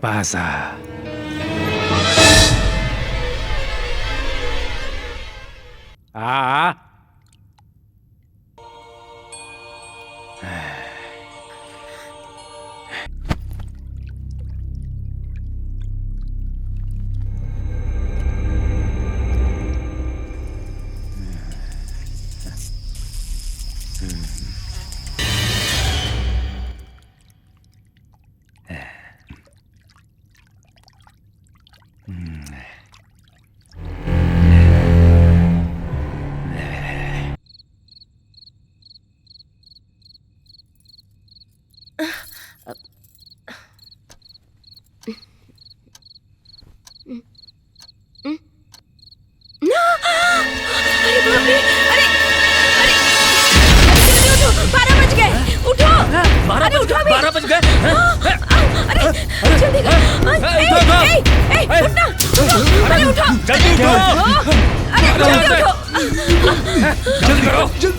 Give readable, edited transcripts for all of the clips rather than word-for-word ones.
pasa. Ah.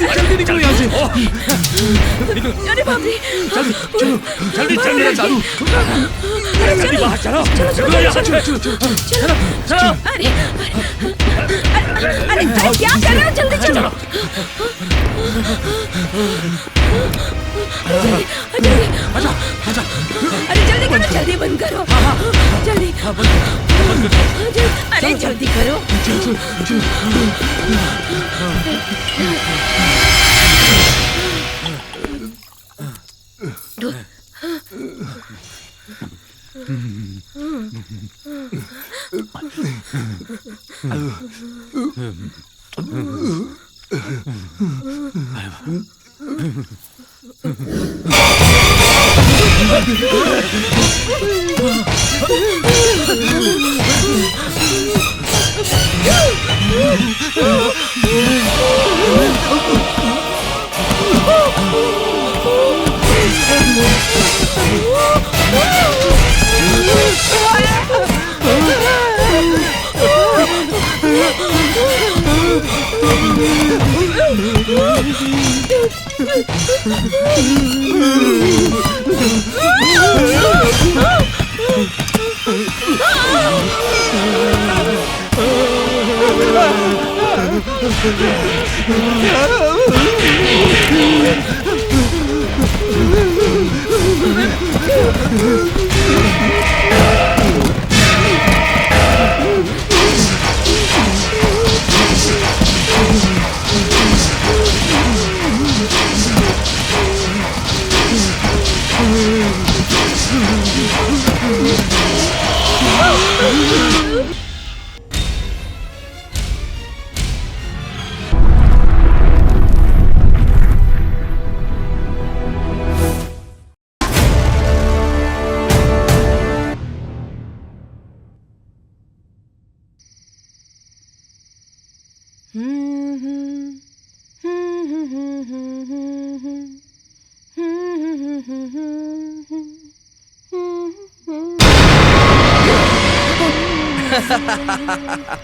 जल्दी निकलो यहाँ से। अरे बाप रे, जल्दी चालू। जल्दी बाहर चलो। चलो यहाँ चलो। अरे क्या कर रहे हो? जल्दी चलो। अरे जल्दी करो, जल्दी बंद करो। जल्दी। अरे जल्दी करो।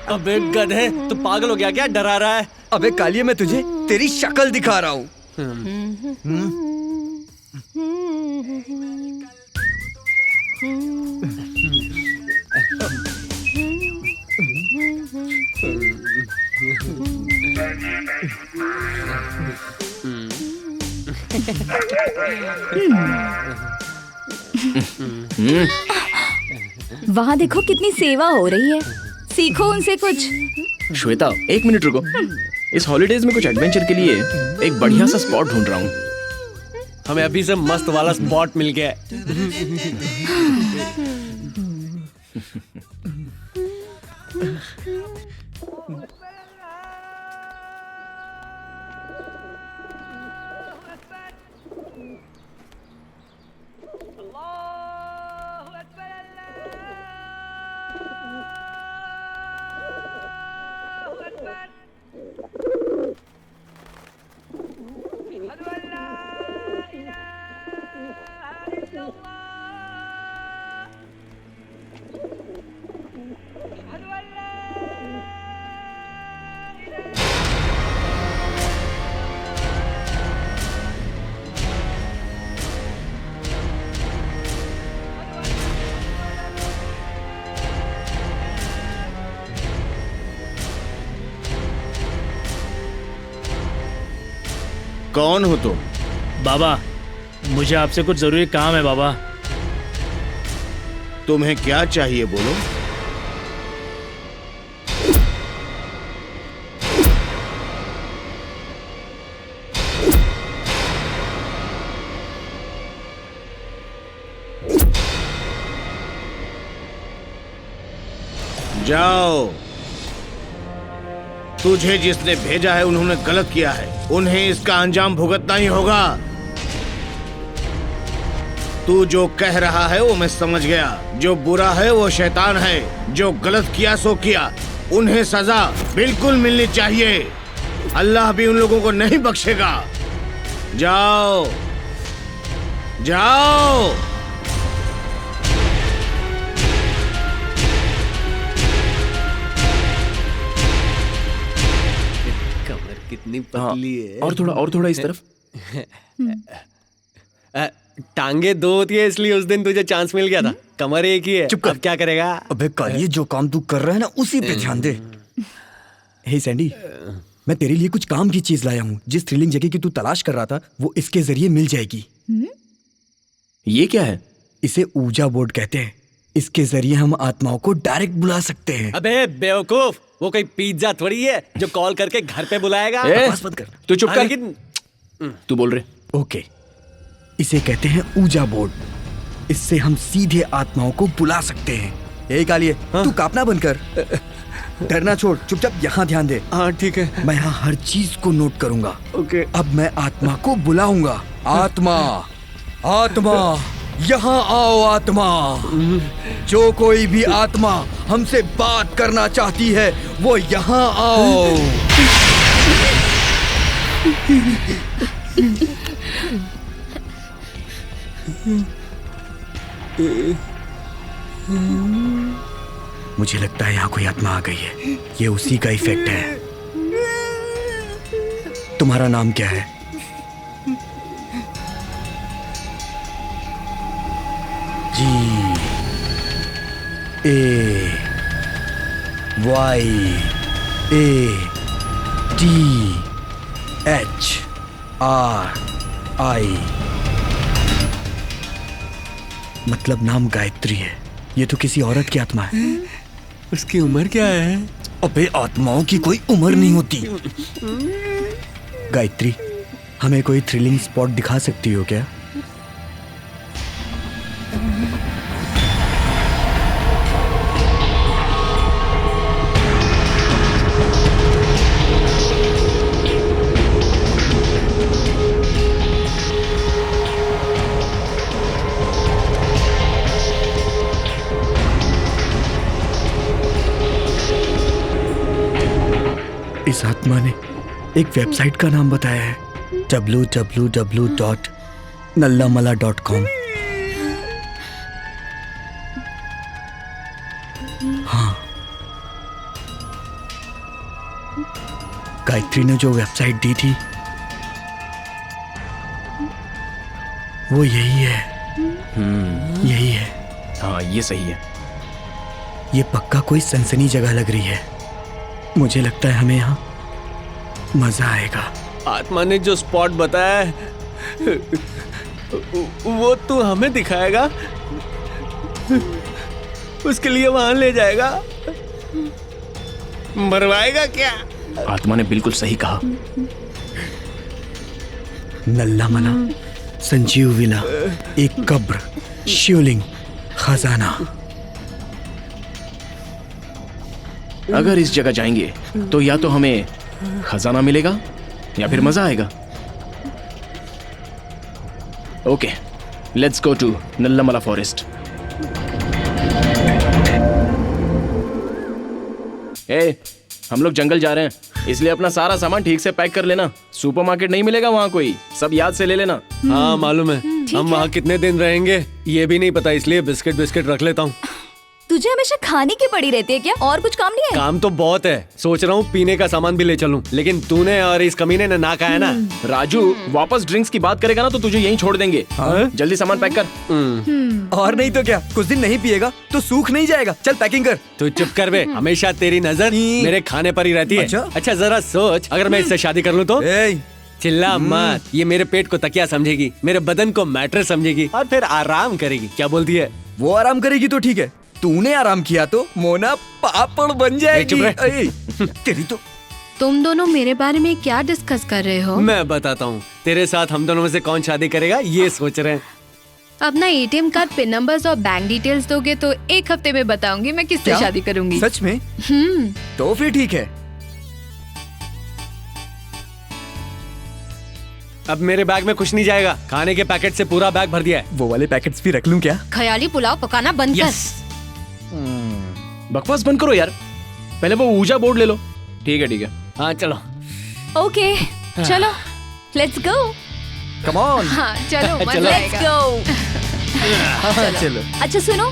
अबे गधे, तू पागल हो गया क्या? डरा रहा है? अबे कालिया, मैं तुझे तेरी शक्ल दिखा रहा हूँ। वहाँ देखो कितनी सेवा हो रही है, सीखो उनसे कुछ। श्वेता, एक मिनट रुको। इस हॉलीडेज में कुछ एडवेंचर के लिए एक बढ़िया सा स्पॉट ढूंढ रहा हूँ। हमें अभी से मस्त वाला स्पॉट मिल गया है। कौन हो तुम? बाबा मुझे आपसे कुछ जरूरी काम है बाबा। तुम्हें क्या चाहिए बोलो। जाओ। तुझे जिसने भेजा है उन्होंने गलत किया है, उन्हें इसका अंजाम भुगतना ही होगा। तू जो कह रहा है वो मैं समझ गया। जो बुरा है वो शैतान है, जो गलत किया सो किया। उन्हें सजा बिल्कुल मिलनी चाहिए। अल्लाह भी उन लोगों को नहीं बख्शेगा। जाओ जाओ। कितनी पतली है। और थोड़ा इस तरफ। टांगे दो होती है इसलिए उस दिन तुझे चांस मिल गया था। कमर एक ही है। चुप कर। अब क्या करेगा? अबे कालिए, जो काम तू कर रहा है ना उसी पे ध्यान दे। हे सैंडी, मैं तेरे लिए कुछ काम की चीज लाया हूँ। जिस थ्रिलिंग जगह की तू तलाश कर रहा था वो इसके जरिए मिल जाएगी। ये क्या है? इसे ऊर्जा बोर्ड कहते हैं। इसके जरिए हम आत्माओं को डायरेक्ट बुला सकते हैं। अबे बेवकूफ, वो कोई पिज्जा थोड़ी है जो कॉल करके घर पे बुलाएगा। बकवास मत कर। तू चुप कर। लेकिन तू बोल रहे। ओके, इसे कहते हैं ऊर्जा बोर्ड। इससे हम सीधे आत्माओं को बुला सकते हैं। यही कालिए, तू कांपना बंद कर। डरना छोड़, चुपचाप यहाँ ध्यान दे। हाँ ठीक है। मैं यहाँ हर चीज को नोट करूंगा। ओके। अब मैं आत्मा को बुलाऊंगा। आत्मा, आत्मा, यहाँ आओ आत्मा। जो कोई भी आत्मा हमसे बात करना चाहती है वो यहाँ आओ। मुझे लगता है यहाँ कोई आत्मा आ गई है। ये उसी का इफेक्ट है। तुम्हारा नाम क्या है? G A Y A T H R I. मतलब नाम गायत्री है। ये तो किसी औरत की आत्मा है। उसकी उम्र क्या है? अबे आत्माओं की कोई उम्र नहीं होती। गायत्री, हमें कोई थ्रिलिंग स्पॉट दिखा सकती हो क्या? इस आत्मा ने एक वेबसाइट का नाम बताया है, www.nallamala.com। हाँ, गायत्री ने जो वेबसाइट दी थी वो यही है। यही है। हाँ ये सही है। ये पक्का कोई सनसनी जगह लग रही है। मुझे लगता है हमें यहाँ मजा आएगा। आत्मा ने जो स्पॉट बताया है वो तू हमें दिखाएगा? उसके लिए वहां ले जाएगा? मरवाएगा क्या? आत्मा ने बिल्कुल सही कहा। नल्लामला, संजीव विला, एक कब्र, शिवलिंग, खजाना। अगर इस जगह जाएंगे तो या तो हमें खजाना मिलेगा या फिर मजा आएगा। Okay, let's go to Nallamala forest. हम लोग जंगल जा रहे हैं, इसलिए अपना सारा सामान ठीक से पैक कर लेना। सुपरमार्केट नहीं मिलेगा वहाँ कोई, सब याद से ले लेना। हाँ मालूम है। हम वहाँ कितने दिन रहेंगे ये भी नहीं पता, इसलिए बिस्किट रख लेता हूँ। तुझे हमेशा खाने की पड़ी रहती है क्या? और कुछ काम नहीं है? काम तो बहुत है। सोच रहा हूँ पीने का सामान भी ले चलूं, लेकिन तूने और इस कमीने ने ना कहा है ना। राजू वापस ड्रिंक्स की बात करेगा ना तो तुझे यहीं छोड़ देंगे। जल्दी सामान पैक कर। और नहीं तो क्या, कुछ दिन नहीं पिएगा तो सूख नहीं जाएगा। चल पैकिंग कर। तू चुप कर बे, हमेशा तेरी नजर मेरे खाने पर ही रहती है। अच्छा जरा सोच, अगर मैं इससे शादी कर लूं तो? चिल्ला मत, ये मेरे पेट को तकिया समझेगी, मेरे बदन को मैटर समझेगी और फिर आराम करेगी। क्या बोलती है? वो आराम करेगी तो ठीक है, तूने आराम किया तो मोना पापड़ बन जाएगी। चुप रह। तेरी तो तुम दोनों मेरे बारे में क्या डिस्कस कर रहे हो? मैं बताता हूँ, तेरे साथ हम दोनों में से कौन शादी करेगा ये सोच रहे हैं। अपना एटीएम कार्ड, पिन नंबर्स और बैंक डिटेल्स दोगे तो 1 हफ्ते में बताऊंगी मैं किससे क्या? शादी करूंगी। सच में? तो फिर ठीक है। अब मेरे बैग में कुछ नहीं जाएगा, खाने के पैकेट से पूरा बैग भर दिया है। वो वाले पैकेट्स भी रख लूं क्या? ख्याली पुलाव पकाना बंद कर। बकवास बंद करो यार, पहले वो ऊर्जा बोर्ड ले लो। ठीक है। हाँ चलो। ओके चलो लेट्स गो। Come on. हाँ चलो मजा लेट्स आएगा। गो। चलो। अच्छा सुनो,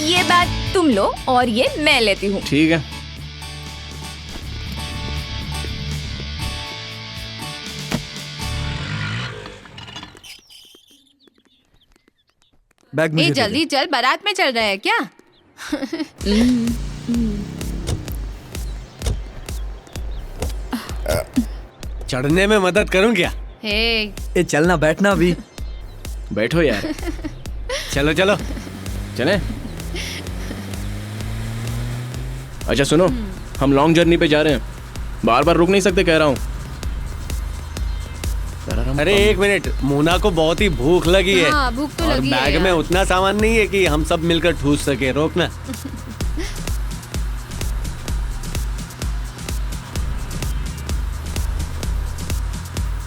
ये बैग तुम लो और ये मैं लेती हूँ। ठीक है। बैग मुझे ए दे दे। जल्दी चल, बारात में चल रहा है क्या? चढ़ने में मदद करूँ क्या? हे ए चलना बैठना अभी। बैठो यार। चलो चलो। चले। अच्छा सुनो, हम लॉन्ग जर्नी पे जा रहे हैं, बार बार रुक नहीं सकते कह रहा हूँ। अरे एक मिनट, मोना को बहुत ही भूख लगी है। हाँ, भूख तो और लगी है बैग में यार। उतना सामान नहीं है कि हम सब मिलकर ठूस सके। रोकना।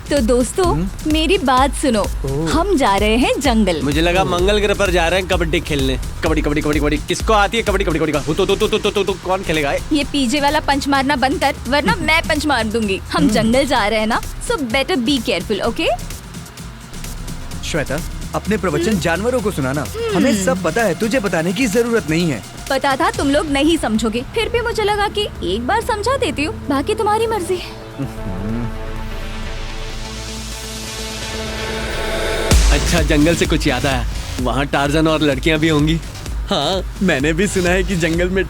तो दोस्तों मेरी बात सुनो, हम जा रहे हैं जंगल। मुझे लगा मंगल ग्रह पर जा रहे हैं कबड्डी खेलने। कबड्डी कबड्डी कबड्डी कबड्डी किसको आती है? कबड्डी कबड्डी कबड्डी तो कौन खेलेगा? ये पीछे वाला पंच मारना बंद कर, वरना मैं पंच मार दूंगी। हम जंगल जा रहे हैं ना, so better be careful, okay? Shweta, अपने प्रवचन जानवरों को सुनाना। हमें सब पता है, तुझे बताने की जरूरत नहीं है। पता था तुम लोग नहीं समझोगे, फिर भी मुझे लगा कि एक बार समझा देती हूँ, बाकी तुम्हारी मर्जी। अच्छा, जंगल से कुछ याद आया, वहाँ टार्जन और लड़कियाँ भी होंगी। हाँ, मैंने भी सुना है कि जंगल में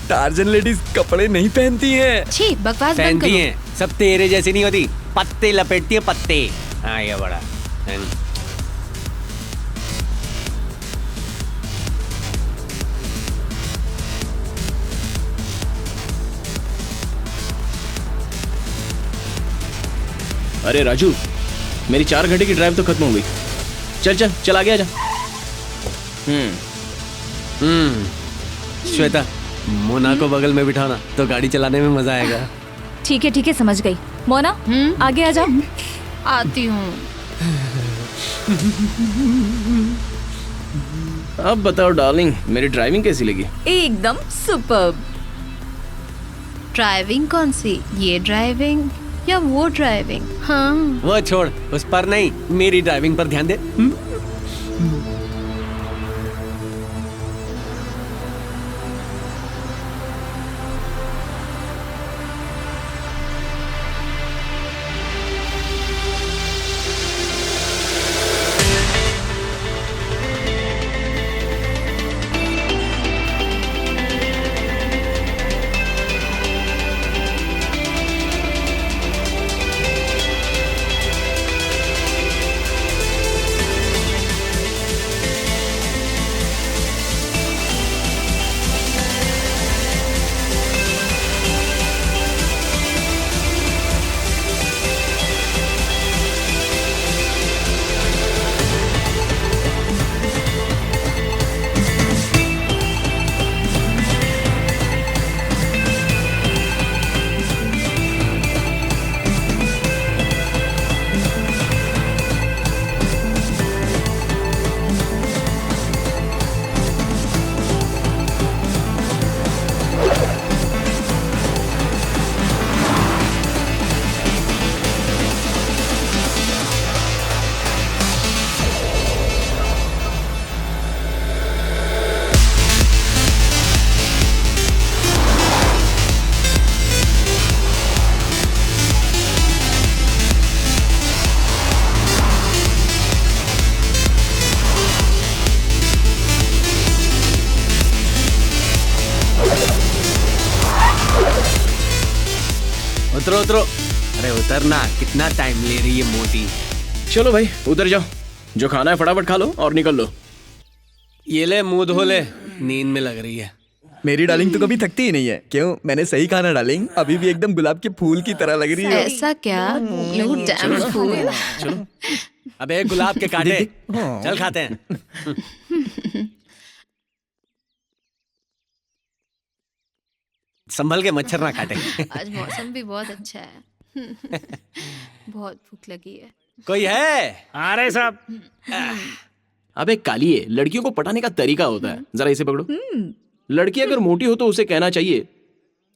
टार्जन लेडीज कपड़े नहीं पहनती हैं। छी बकवास बंद पहनती करो। हैं, सब तेरे जैसी नहीं होती, पत्ते लपेटती है पत्ते। हाँ ये बड़ा। अरे राजू, मेरी 4 घंटे की ड्राइव तो खत्म हो गई। चल आगे आजा। श्वेता, मोना को बगल में बिठाना तो गाड़ी चलाने में मजा आएगा। ठीक है समझ गई। मोना आगे आ जाओ। आती हूँ। अब बताओ डार्लिंग, मेरी ड्राइविंग कैसी लगी? एकदम सुपर्ब। ड्राइविंग कौन सी? ये ड्राइविंग या वो ड्राइविंग? हाँ वो छोड़, उस पर नहीं, मेरी ड्राइविंग पर ध्यान दे। उतरो उतरो, अरे उतरना, कितना टाइम ले रही है मोटी। चलो भाई उतर जाओ, जो खाना है फटाफट खा लो और निकल लो। ये ले मुंह धो ले, नींद में लग रही है। मेरी डार्लिंग तो कभी थकती ही नहीं है। क्यों? मैंने सही कहा ना डार्लिंग? अभी भी एकदम गुलाब के फूल की तरह लग रही है। ऐसा क्या? यू डैम फूल। अबे गुलाब के कांटे, चल खाते हैं। संभल के मच्छर ना काटे। आज मौसम भी बहुत अच्छा है। बहुत भूख लगी है। कोई है? आ रहे साहब। अबे कालिए, लड़कियों को पटाने का तरीका होता है, जरा इसे पकड़ो। लड़की अगर मोटी हो तो उसे कहना चाहिए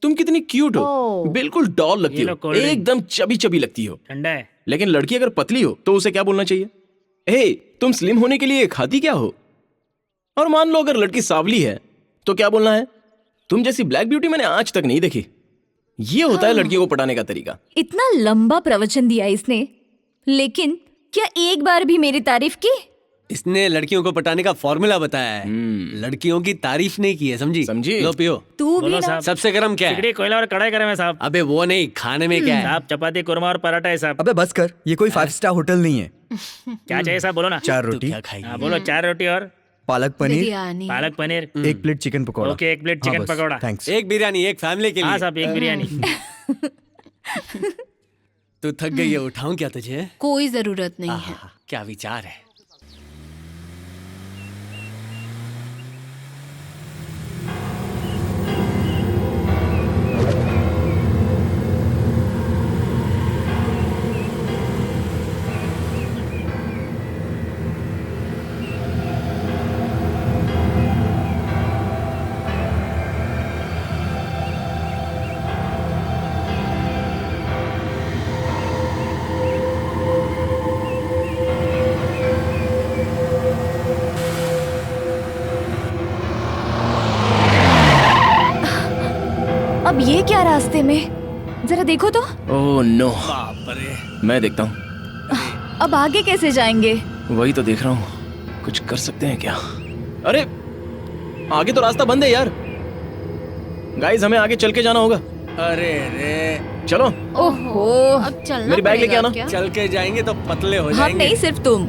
तुम कितनी क्यूट हो, बिल्कुल डॉल लगती ये लो हो, कोल्ड ड्रिंक। एकदम चबी चबी लगती हो। ठंडा है। लेकिन लड़की अगर पतली हो तो उसे क्या बोलना चाहिए? हे, तुम स्लिम होने के लिए खाती क्या हो? और मान लो अगर लड़की सांवली है तो क्या बोलना है? तुम जैसी ब्लैक ब्यूटी मैंने आज तक नहीं देखी। ये होता है लड़कियों को पटाने का तरीका। इतना लंबा प्रवचन दिया इसने, लेकिन क्या एक बार भी मेरी तारीफ की? इसने लड़कियों को पटाने का फॉर्मूला बताया है, लड़कियों की तारीफ नहीं की है, समझी? समझी? लो पियो। तू भी बोलो ना। साहब। सबसे गर्म क्या है? सिगड़ी, कोयला और कढ़ाई करे में साहब। अबे वो नहीं, खाने में क्या है? साहब चपाती, कुरमा और पराठा है साहब। अबे बस कर, ये कोई 5 स्टार होटल नहीं है। क्या चाहिए साहब, बोलो ना। 4 तू रोटी, क्या खाएगी? हाँ बोलो, 4 रोटी और palak paneer, biryani. Palak paneer. 1 plate chicken pakora. Okay, 1 plate हाँ, चिकन बस, पकौड़ा। थैंक्स। एक बिरयानी, एक फैमिली के हाँ लिए। साहब, 1 बिरयानी। तू थक गई है, उठाऊं क्या तुझे? कोई जरूरत नहीं है। आहा, क्या विचार है। अब ये क्या रास्ते में? जरा देखो तो। ओह नो, बाप रे। मैं देखता हूँ। अब आगे कैसे जाएंगे? वही तो देख रहा हूँ, कुछ कर सकते हैं क्या? अरे आगे तो रास्ता बंद है यार। गाइस, हमें आगे चल के जाना होगा। अरे रे, चलो। ओहो, अब चलना मेरी बैग लेके पड़ेगा आना। क्या? चल के जाएंगे तो पतले हो हम जाएंगे। नहीं, सिर्फ तुम।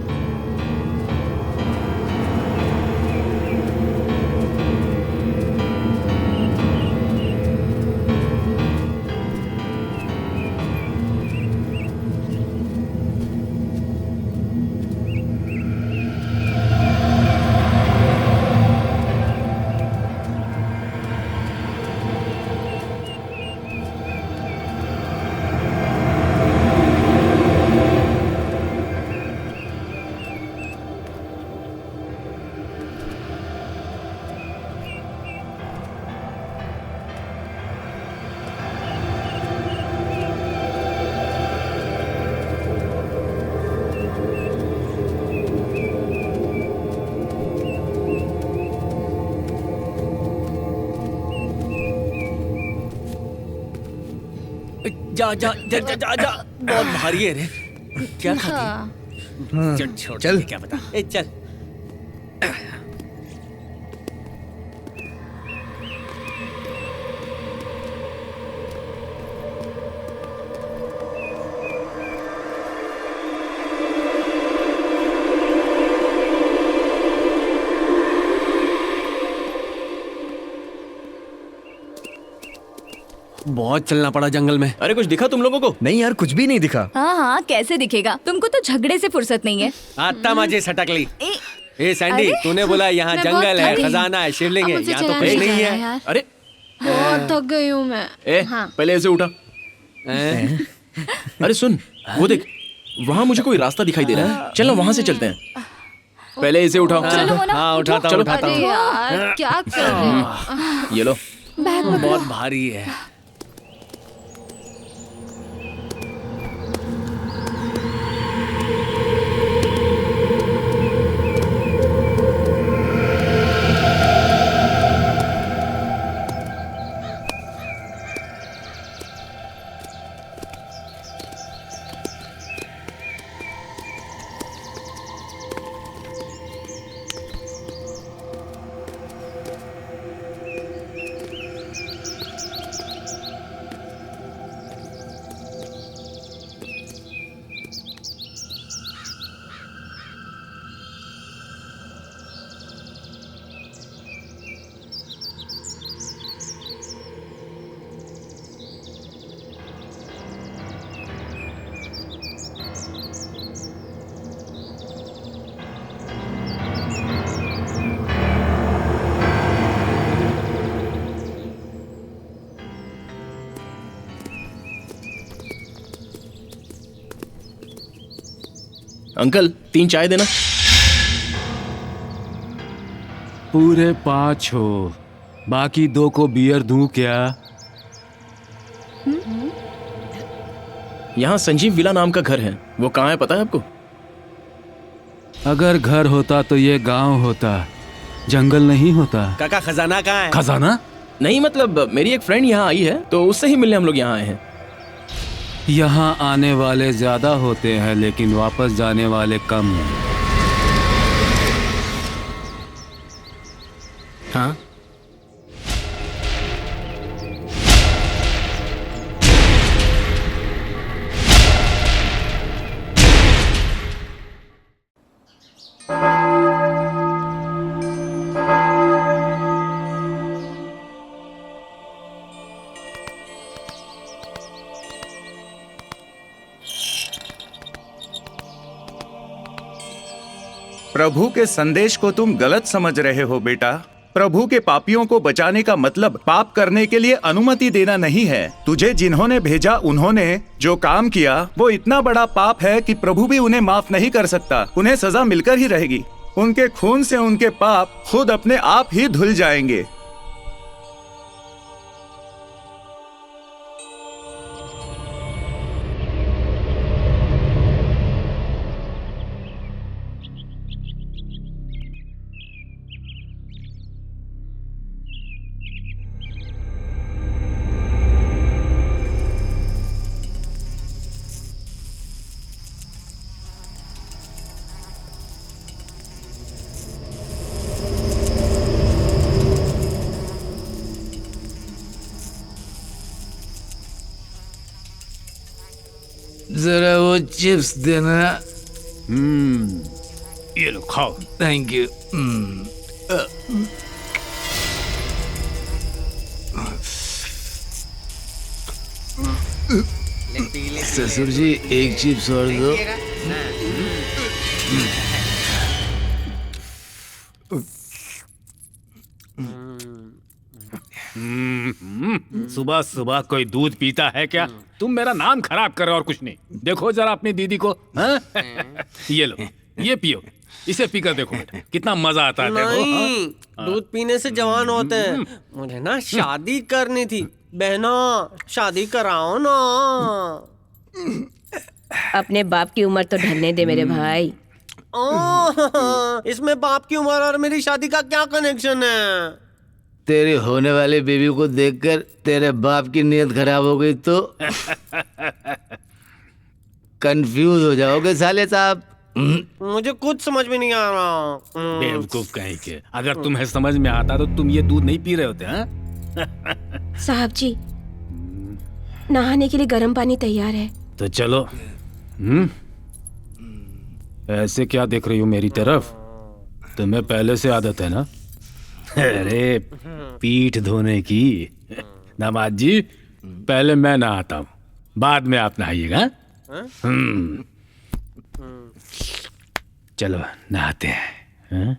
जा जा जा जा जा, जा। बहुत भारी है रे। क्या खाती? चल छोड़, चल। क्या पता। ए चल। बहुत चलना पड़ा जंगल में। अरे कुछ दिखा तुम लोगों को? नहीं यार, कुछ भी नहीं दिखा। हाँ हाँ, कैसे दिखेगा? तुमको तो झगड़े से फुर्सत नहीं है। आत्ता माजे सटक ली। ए, ए सैंडी, अरे? तूने बोला यहाँ मैं बहुत जंगल है, थकी। खजाना है, शिवलिंग अब है, मुझे यहाँ तो चला कुछ नहीं नहीं जाना है। यार। अरे बहुत थक गई हूँ मैं। ए, हाँ। पहले ऐसे उठा। हैं? अरे सुन, वो देख, वहां मुझे कोई रास्ता दिखाई दे रहा है। चल ना वहां से चलते हैं। पहले इसे उठाओ। चलो मोना, हाँ उठाता हूँ, चलो। उठाता अरे हूँ। यार, क्या कर रहे हो? ये लो। बहुत भारी है। अंकल 3 चाय देना। पूरे 5 हो, बाकी 2 को बियर दूं क्या? यहाँ संजीव विला नाम का घर है, वो कहाँ है पता है आपको? अगर घर होता तो ये गांव होता, जंगल नहीं होता। काका खजाना कहाँ है? खजाना? नहीं मतलब मेरी एक फ्रेंड यहाँ आई है तो उससे ही मिलने हम लोग यहाँ आए हैं। यहाँ आने वाले ज्यादा होते हैं लेकिन वापस जाने वाले कम हैं। हाँ? प्रभु के संदेश को तुम गलत समझ रहे हो बेटा। प्रभु के पापियों को बचाने का मतलब पाप करने के लिए अनुमति देना नहीं है। तुझे जिन्होंने भेजा उन्होंने जो काम किया वो इतना बड़ा पाप है कि प्रभु भी उन्हें माफ नहीं कर सकता। उन्हें सजा मिलकर ही रहेगी। उनके खून से उनके पाप खुद अपने आप ही धुल जाएंगे। जरा वो चिप्स देना। ये लो खाओ। Thank you. ससुर जी एक चिप्स और दो। सुबह सुबह कोई दूध पीता है क्या? तुम मेरा नाम खराब कर रहे हो और कुछ नहीं। देखो जरा अपनी दीदी को। हाँ? ये लो, ये पियो, इसे पीकर देखो बेटा कितना मजा आता है। नहीं, देखो। दूध पीने से जवान होते हैं। मुझे ना शादी करनी थी। बहना शादी कराओ ना। अपने बाप की उम्र तो ढलने दे मेरे भाई। इसमें बाप की उम्र और मेरी शादी का क्या कनेक्शन है? तेरे होने वाले बेबी को देखकर तेरे बाप की नीयत खराब हो गई तो कंफ्यूज हो जाओगे साले साहब। मुझे कुछ समझ में नहीं आ रहा। बेवकूफ कहीं के, अगर तुम्हें समझ में आता तो तुम ये दूध नहीं पी रहे होते। हाँ? साहब जी नहाने के लिए गर्म पानी तैयार है। तो चलो। ऐसे क्या देख रही हो मेरी तरफ? तुम्हें पहले से आदत है ना? अरे पीठ धोने की। नवाज जी पहले मैं नहाता हूँ, बाद में आप नहाइएगा। चलो नहाते हैं।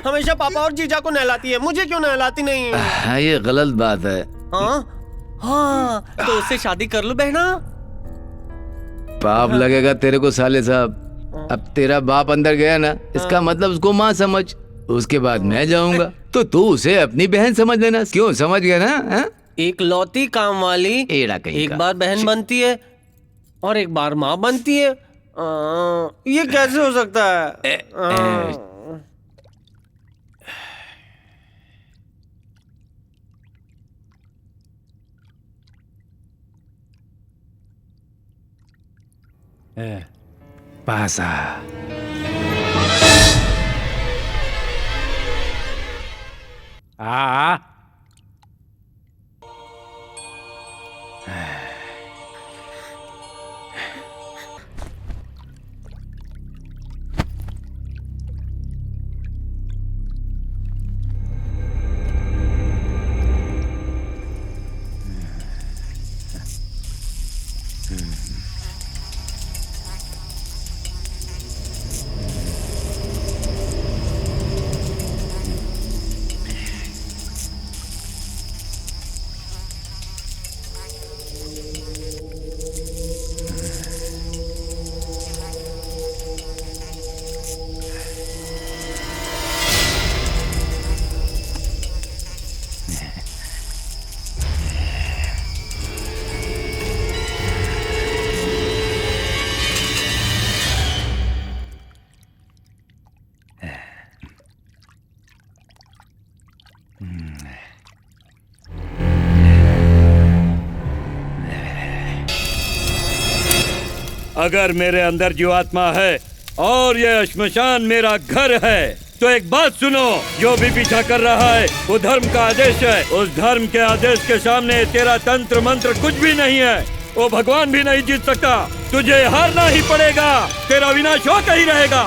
हमेशा पापा और जीजा को नहलाती है, मुझे क्यों नहलाती नहीं? हाँ ये गलत बात है। हाँ तो उससे शादी कर लो बहना। पाप लगेगा तेरे को साले साहब। अब तेरा बाप अंदर गया ना, इसका मतलब उसको माँ समझ, उसके बाद मैं जाऊंगा तो तू उसे अपनी बहन समझ लेना। क्यों, समझ गया ना? हा? एक लौती काम वाली एक बार बहन बनती है और एक बार माँ बनती है। ये कैसे हो सकता है? पास आ। अगर मेरे अंदर जीवात्मा है और ये श्मशान मेरा घर है तो एक बात सुनो, जो भी पीछा कर रहा है वो धर्म का आदेश है। उस धर्म के आदेश के सामने तेरा तंत्र मंत्र कुछ भी नहीं है। वो भगवान भी नहीं जीत सकता। तुझे हारना ही पड़ेगा, तेरा विनाश होकर ही रहेगा।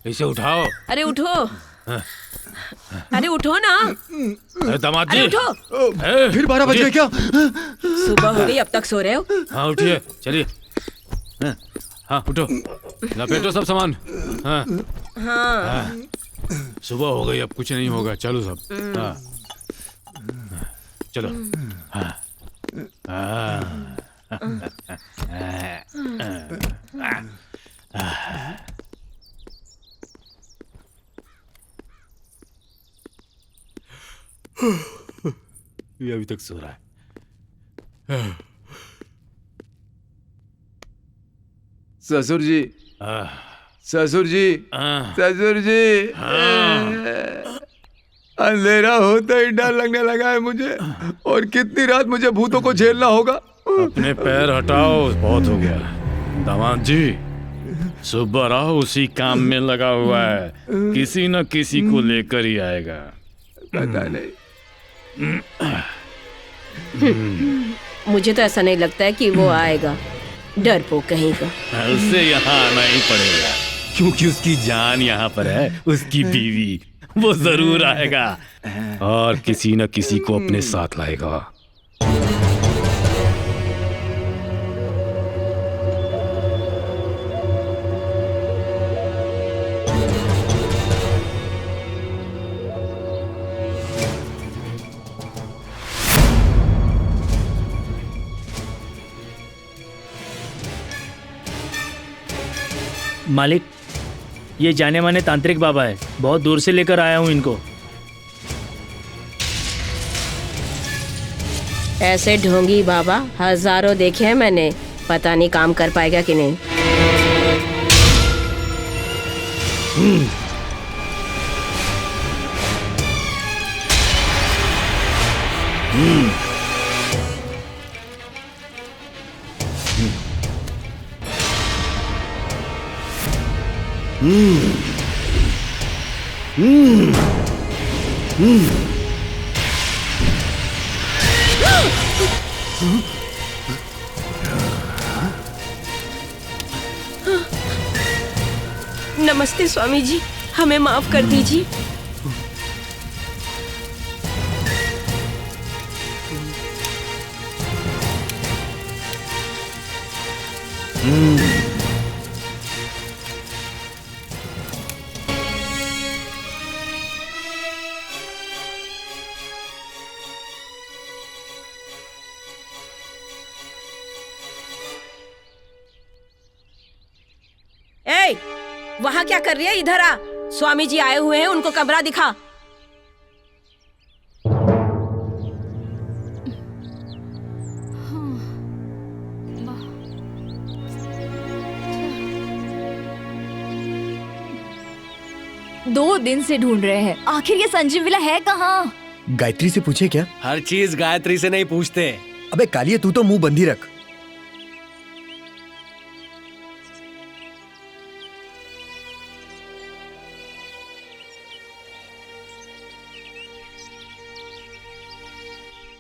इसे उठाओ। अरे उठो, अरे उठो ना। दामाद जी, अरे उठो। फिर 12 बज गए क्या? सुबह हो गई, अब तक सो रहे हो? हाँ उठिए, चलिए। हाँ उठो, लपेटो सब सामान। हाँ हाँ। सुबह हो गई, अब कुछ नहीं होगा। चलो सब। हाँ चलो। हाँ ये अभी तक सो रहा है। ससुर जी, ससुर जी, ससुर जी, अंधेरा होता ही डर लगने लगा है मुझे। और कितनी रात मुझे भूतों को झेलना होगा। अपने पैर हटाओ, बहुत हो गया। दामाद जी, सुबह राव उसी काम में लगा हुआ है, किसी न किसी को लेकर ही आएगा। पता नहीं। मुझे तो ऐसा नहीं लगता है कि वो आएगा, डरपोक कहीं का। उसे यहाँ आना ही पड़ेगा, क्योंकि उसकी जान यहाँ पर है। उसकी बीवी, वो जरूर आएगा और किसी न किसी को अपने साथ लाएगा। मालिक, ये जाने माने तांत्रिक बाबा है, बहुत दूर से लेकर आया हूँ इनको। ऐसे ढोंगी बाबा हजारों देखे हैं मैंने, पता नहीं काम कर पाएगा कि नहीं। नमस्ते स्वामी जी, हमें माफ कर दीजिए। ए, वहाँ क्या कर रही है? इधर आ, स्वामी जी आए हुए हैं, उनको कमरा दिखा। दो दिन से ढूंढ रहे हैं, आखिर ये संजीव विला है कहाँ? गायत्री से पूछे क्या? हर चीज गायत्री से नहीं पूछते। अबे कालिया, तू तो मुंह बंदी रख।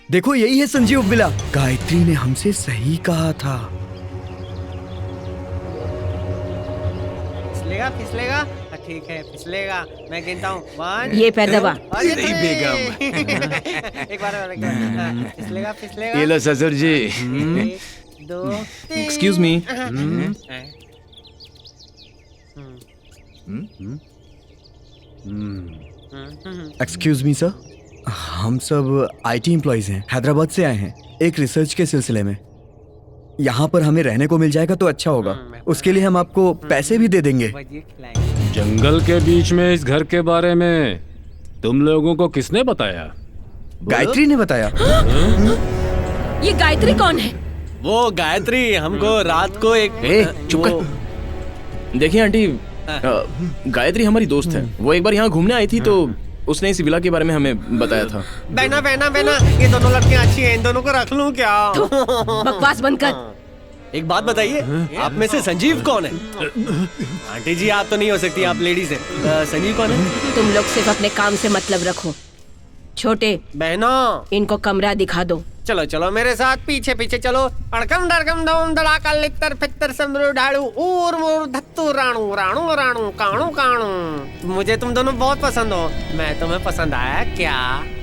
देखो यही है संजीव विला। गायत्री ने हमसे सही कहा था। फिसलेगा फिसलेगा, ठीक है फिसलेगा। मैं गिनता हूँ, 1 ये पैर दबा। सही बेगम। एक बार और, फिसलेगा फिसलेगा। ये लो ससुर जी। 1 2 excuse me. Excuse me sir, हम सब आईटी एम्प्लॉइज हैं, हैदराबाद से आए हैं एक रिसर्च के सिलसिले में। यहाँ पर हमें रहने को मिल जाएगा तो अच्छा होगा, उसके लिए हम आपको पैसे भी दे देंगे। जंगल के बीच में इस घर के बारे में तुम लोगों को किसने बताया? गायत्री ने बताया। ये गायत्री कौन है? वो गायत्री हमको रात को एक चुप कर। देखिए आंटी, गायत्री हमारी दोस्त है। वो एक बार यहाँ घूमने आई थी तो उसने इस विला के बारे में हमें बताया था। बहना बहना बहना, ये दोनों लड़कियां अच्छी हैं, इन दोनों को रख लूं क्या? बकवास बंद कर। एक बात बताइए, आप में से संजीव कौन है? आंटी जी आप तो नहीं हो सकती, आप लेडीज हैं। संजीव कौन है? तुम लोग सिर्फ अपने काम से मतलब रखो। छोटे बहना, इनको कमरा दिखा दो। चलो चलो मेरे साथ, पीछे पीछे चलो। अड़कम डरकम दम धड़ाका लितर फितर समरू ढाड़ू ऊर मूर धत्तू राणू राणू राणू काणू काणू। मुझे तुम दोनों बहुत पसंद हो। मैं तुम्हें पसंद आया क्या?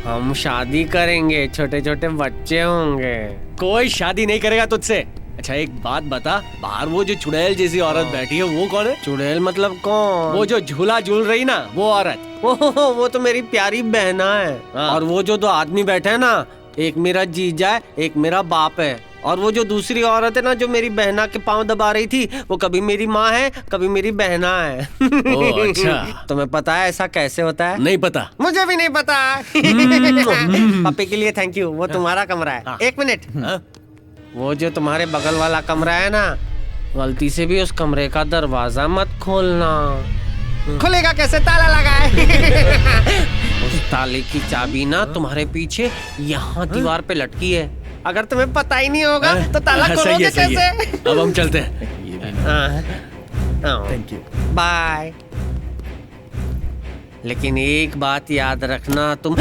हम शादी करेंगे, छोटे छोटे बच्चे होंगे। कोई शादी नहीं करेगा तुझसे। अच्छा एक बात बता, बाहर वो जो चुड़ैल जैसी औरत बैठी है वो कौन है? चुड़ैल मतलब कौन? वो जो झूला झूल रही ना, वो औरत। वो तो मेरी प्यारी बहना है। और वो जो 2 आदमी बैठे हैं ना, एक मेरा जीजा है, एक मेरा बाप है। और वो जो दूसरी औरत है ना, जो मेरी बहना के पाँव दबा रही थी, वो कभी मेरी माँ है, कभी मेरी बहना है। ओह अच्छा। तुम्हें पता है ऐसा कैसे होता है? नहीं पता। मुझे भी नहीं पता। पापी के लिए थैंक यू, वो तुम्हारा कमरा है। 1 मिनट, वो जो तुम्हारे बगल वाला कमरा है ना, गलती से भी उस कमरे का दरवाजा मत खोलना। खुलेगा कैसे? ताला लगा है। उस ताले की चाबी ना तुम्हारे पीछे यहाँ दीवार पे लटकी है। अगर तुम्हें पता ही नहीं होगा तो ताला खोलोगे कैसे? अब हम चलते हैं। Thank you, bye. लेकिन एक बात याद रखना, तुम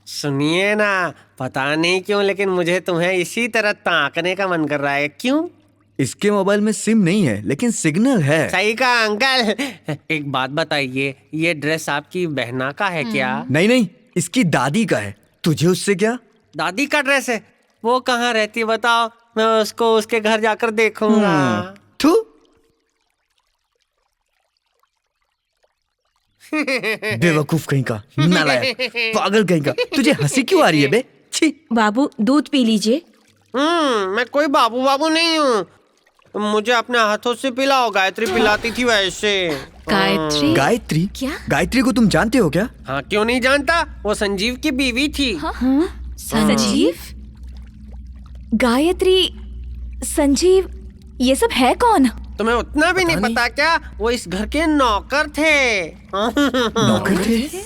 सुनिए ना, पता नहीं क्यों लेकिन मुझे तुम्हें इसी तरह ताकने का मन कर रहा है। क्यों? इसके मोबाइल में सिम नहीं है लेकिन सिग्नल है। सही कहा अंकल। एक बात बताइए, ये ड्रेस आपकी बहना का है क्या? नहीं नहीं, इसकी दादी का है। तुझे उससे क्या? दादी का ड्रेस है? वो कहाँ रहती है बताओ, मैं उसको उसके घर जाकर देखूंगा। तू बेवकूफ कहीं का, नालायक, पागल कहीं का। तुझे हंसी क्यों आ रही है बे? छी। बाबू दूध पी लीजिए। मैं कोई बाबू बाबू नहीं हूँ। मुझे अपने हाथों से पिलाओ, गायत्री पिलाती थी वैसे। गायत्री? गायत्री? क्या? गायत्री को तुम जानते हो क्या? हाँ, क्यों नहीं जानता, वो संजीव की बीवी थी। संजीव? गायत्री, संजीव, ये सब है कौन? तुम्हें उतना भी नहीं पता क्या? वो इस घर के नौकर थे। नौकर थे?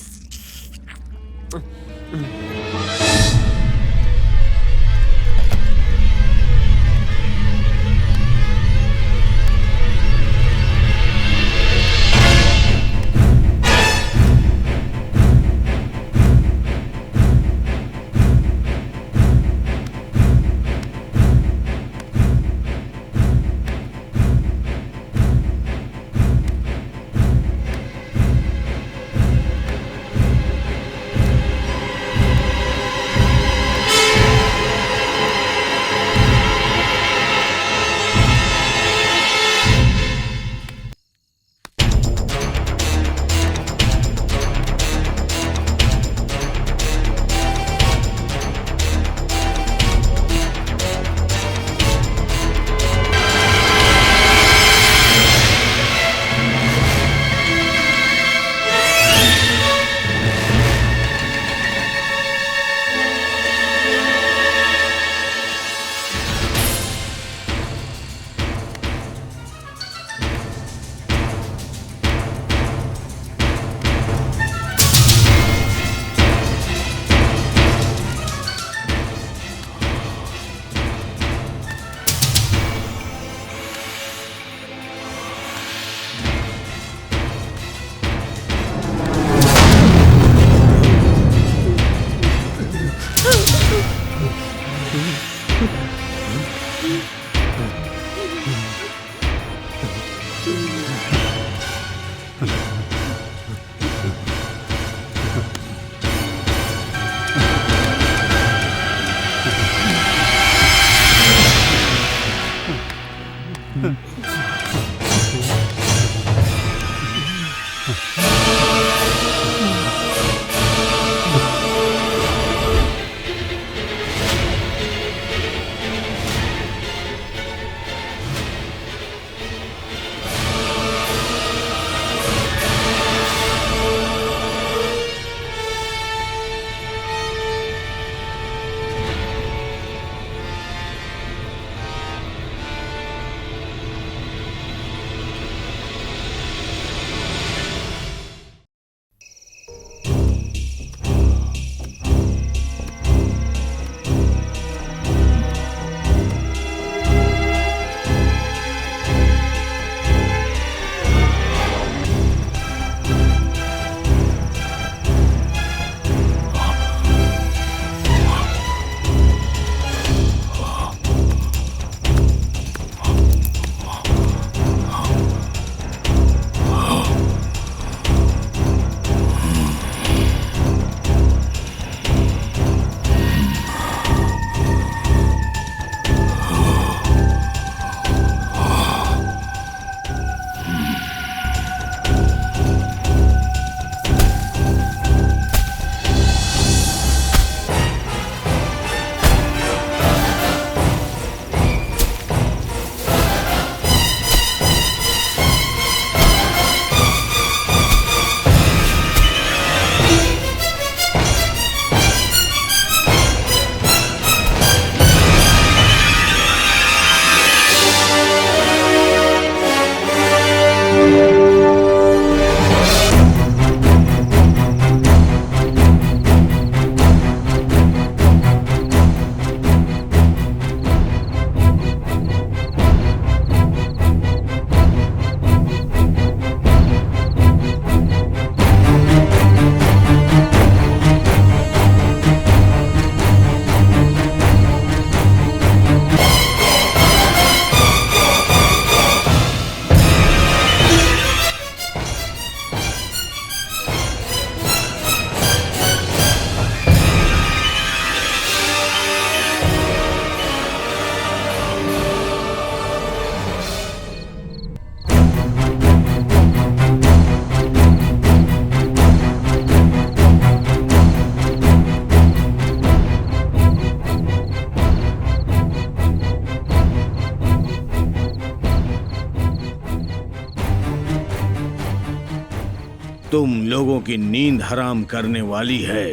तुम लोगों की नींद हराम करने वाली है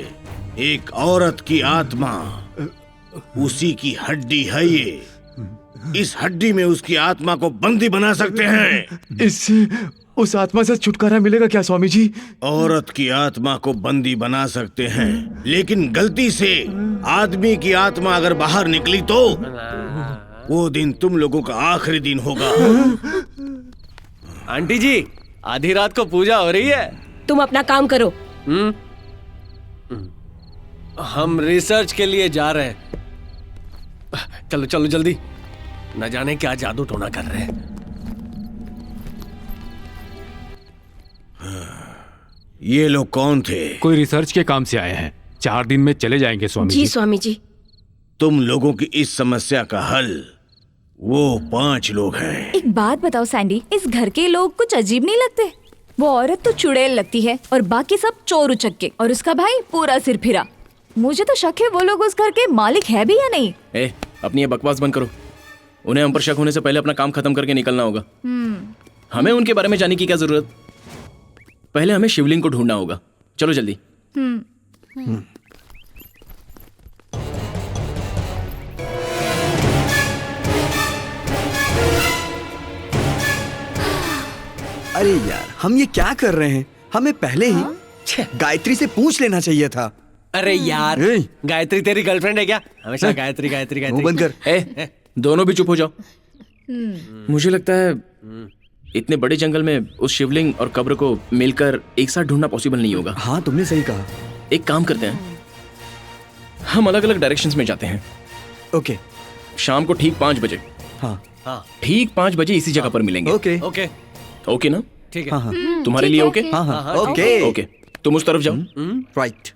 एक औरत की आत्मा। उसी की हड्डी है ये। इस हड्डी में उसकी आत्मा को बंदी बना सकते हैं। इससे उस आत्मा से छुटकारा मिलेगा क्या स्वामी जी? औरत की आत्मा को बंदी बना सकते हैं, लेकिन गलती से आदमी की आत्मा अगर बाहर निकली तो वो दिन तुम लोगों का आखिरी दिन होगा। आंटी जी, आधी रात को पूजा हो रही है। तुम अपना काम करो। हम रिसर्च के लिए जा रहे हैं। चलो चलो जल्दी, न जाने क्या जादू टोना कर रहे हैं। ये लोग कौन थे? कोई रिसर्च के काम से आए हैं। 4 दिन में चले जाएंगे स्वामी जी। जी स्वामी जी। तुम लोगों की इस समस्या का हल वो 5 लोग हैं। एक बात बताओ सैंडी, इस घर के लोग कुछ अजीब नहीं लगते? वो औरत तो चुड़ैल लगती है और बाकी सब चोर उचक्के, और उसका भाई पूरा सिर फिरा। मुझे तो शक है वो लोग उस घर के मालिक है भी या नहीं। अपनी ये बकवास बंद करो। उन्हें हम पर शक होने से पहले अपना काम खत्म करके निकलना होगा। हमें उनके बारे में जानने की क्या जरूरत? पहले हमें शिवलिंग को ढूंढना होगा। चलो जल्दी। अरे यार, हम ये क्या कर रहे हैं? हमें पहले ही गायत्री से पूछ लेना चाहिए था। अरे यार, गायत्री तेरी गर्लफ्रेंड है क्या? हमेशा गायत्री गायत्री गायत्री। मुंह बंद कर। दोनों भी चुप हो जाओ। मुझे लगता है इतने बड़े जंगल में उस शिवलिंग और कब्र को मिलकर एक साथ ढूंढना पॉसिबल नहीं होगा। हाँ, तुमने सही कहा। एक काम करते हैं, हम अलग अलग डायरेक्शंस में जाते हैं। ओके। शाम को ठीक 5 बजे। हाँ। ठीक 5 बजे इसी जगह पर मिलेंगे। ओके। ओके ओके ना? ठीक है। हाँ, हाँ। तुम्हारे लिए ओके? हाँ, ओके। ओके, तुम उस तरफ जाओ। राइट।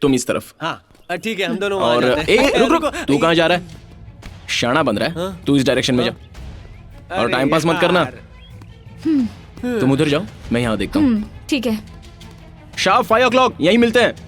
तुम इस तरफ। हाँ ठीक है, हम दोनों और वहाँ जाते हैं। रुक रुक, तू कहाँ जा रहा है? शाना बन रहा है। तू इस डायरेक्शन में जा और टाइम पास मत करना। तुम उधर जाओ, मैं यहाँ देखता हूँ। ठीक है। शार्प 5 o'clock यहीं मिलते हैं।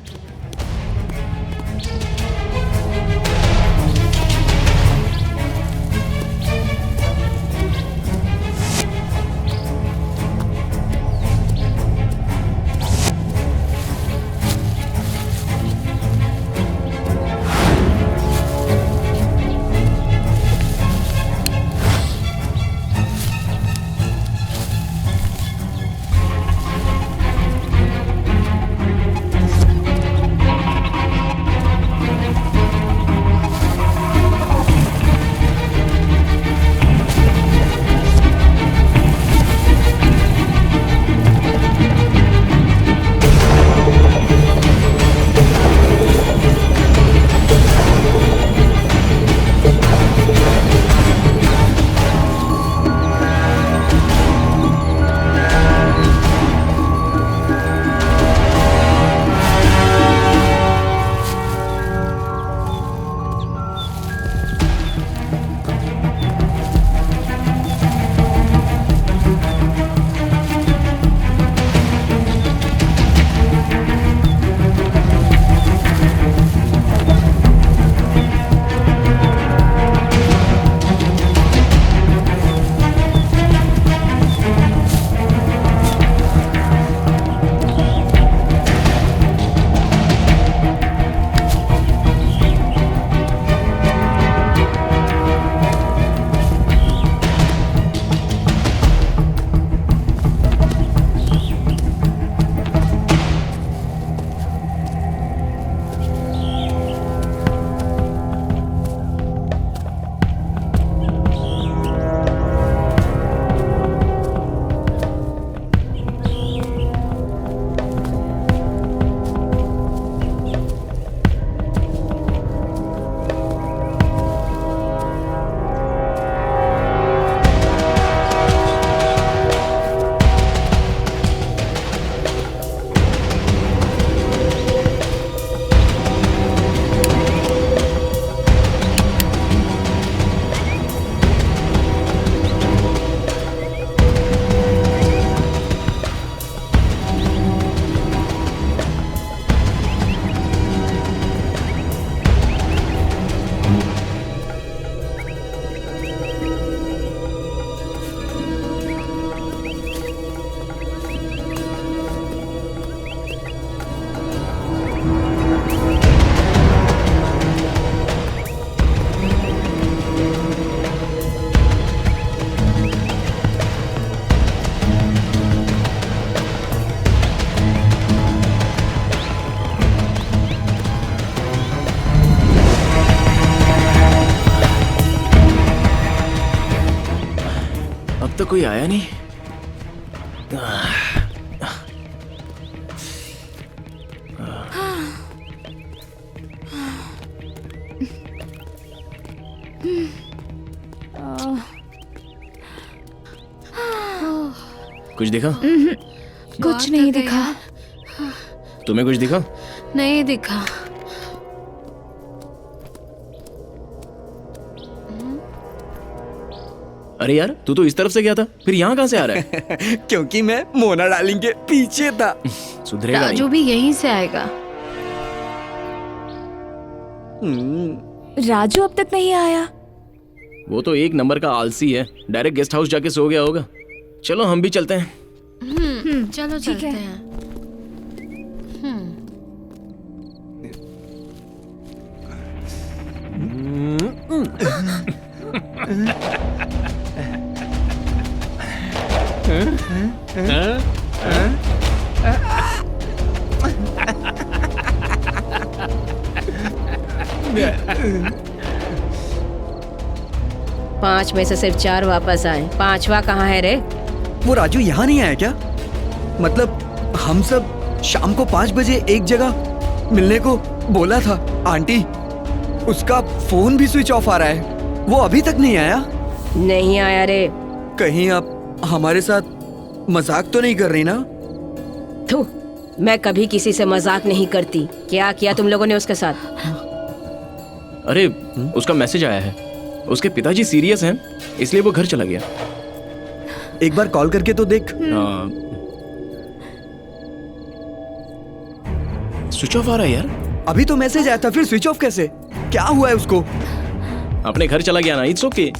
अब तक कोई आया नहीं। कुछ दिखा? कुछ नहीं दिखा। तुम्हें कुछ दिखा? नहीं दिखा। अरे यार, तू तो इस तरफ से गया था, फिर यहाँ कहाँ से आ रहा है? क्योंकि मैं मोना डार्लिंग के पीछे था। सुधरेगा राजू भी यहीं से आएगा। राजू अब तक नहीं आया। वो तो एक नंबर का आलसी है, डायरेक्ट गेस्ट हाउस जाके सो गया होगा। चलो हम भी चलते हैं। चलो चलते हैं। पांच में से सिर्फ 4 वापस आए, 5वां कहाँ है रे? वो राजू यहाँ नहीं आया क्या? मतलब हम सब शाम को 5 बजे एक जगह मिलने को बोला था। आंटी, उसका फोन भी स्विच ऑफ आ रहा है, वो अभी तक नहीं आया। नहीं आया रे। कहीं आप हमारे साथ मजाक तो नहीं कर रही ना? थू, मैं कभी किसी से मजाक नहीं करती। क्या किया तुम लोगों ने उसके साथ? अरे उसका मैसेज आया है, उसके पिताजी सीरियस हैं, इसलिए वो घर चला गया। एक बार कॉल करके तो देख। स्विच ऑफ आ रहा है यार। अभी तो मैसेज आया था, फिर स्विच ऑफ कैसे? क्या हुआ है उसको? अपने घर चला गया ना, इट्स ओके।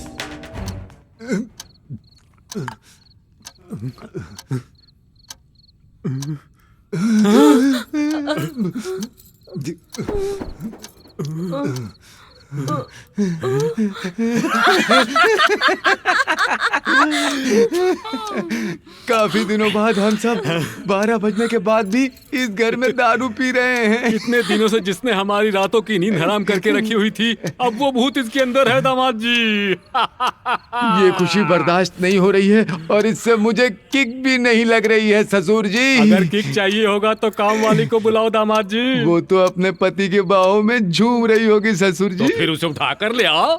काफी दिनों बाद हम सब 12 बजने के बाद भी इस घर में दारू पी रहे हैं। इतने दिनों से जिसने हमारी रातों की नींद हराम करके रखी हुई थी, अब वो भूत इसके अंदर है दामाद जी। ये खुशी बर्दाश्त नहीं हो रही है और इससे मुझे किक भी नहीं लग रही है ससुर जी। अगर किक चाहिए होगा तो काम वाली को बुलाओ दामाद जी। वो तो अपने पति के बाहों में झूम रही होगी ससुर जी। तो फिर उसे उठा कर ले आओ।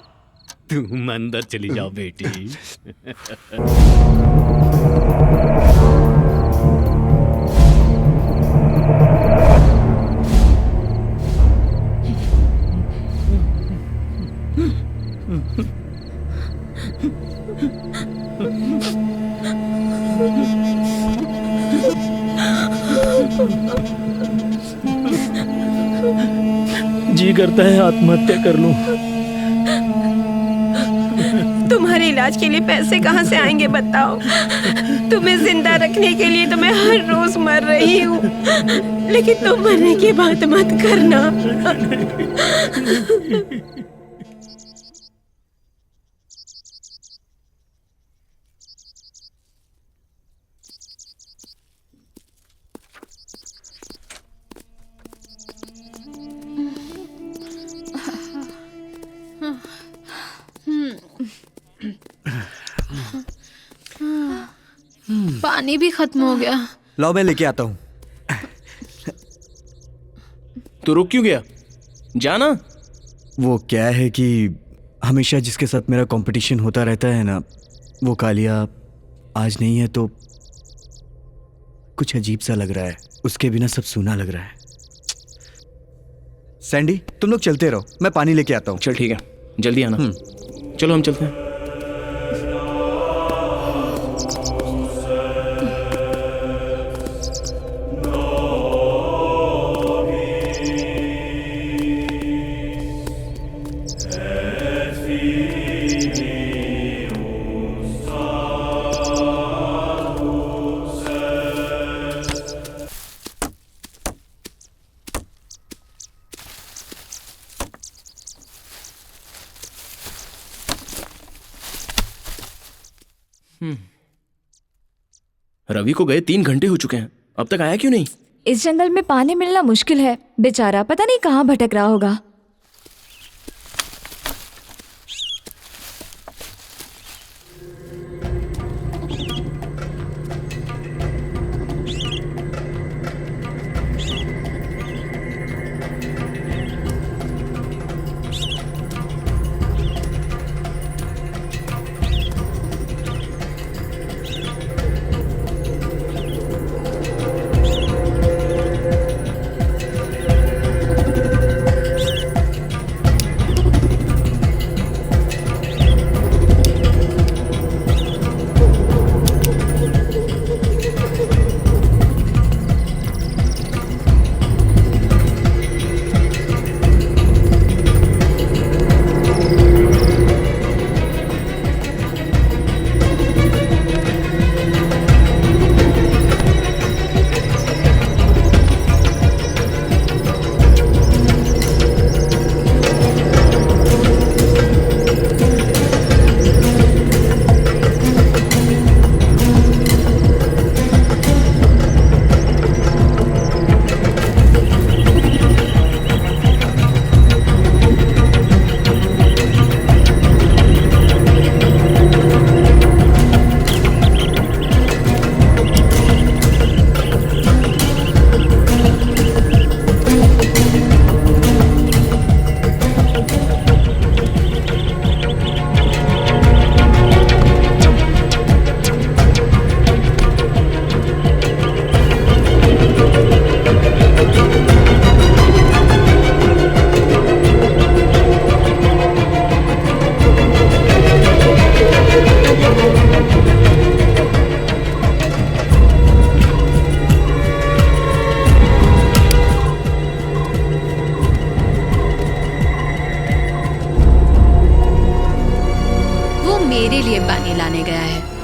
तुम अंदर चली जाओ बेटी। जी करता है आत्महत्या कर लूं। तुम्हारे इलाज के लिए पैसे कहाँ से आएंगे बताओ? तुम्हें जिंदा रखने के लिए तो मैं हर रोज मर रही हूँ, लेकिन तुम मरने की बात मत करना। पानी भी खत्म हो गया। लाओ मैं लेके आता हूँ। तो रुक क्यों गया? जाना। वो क्या है कि हमेशा जिसके साथ मेरा कंपटीशन होता रहता है ना, वो कालिया आज नहीं है तो कुछ अजीब सा लग रहा है। उसके बिना सब सूना लग रहा है। सैंडी, तुम लोग चलते रहो, मैं पानी लेके आता हूँ। चल ठीक है, जल्दी आना। चलो हम चलते हैं। रवि को गए 3 घंटे हो चुके हैं, अब तक आया क्यों नहीं? इस जंगल में पानी मिलना मुश्किल है, बेचारा पता नहीं कहाँ भटक रहा होगा।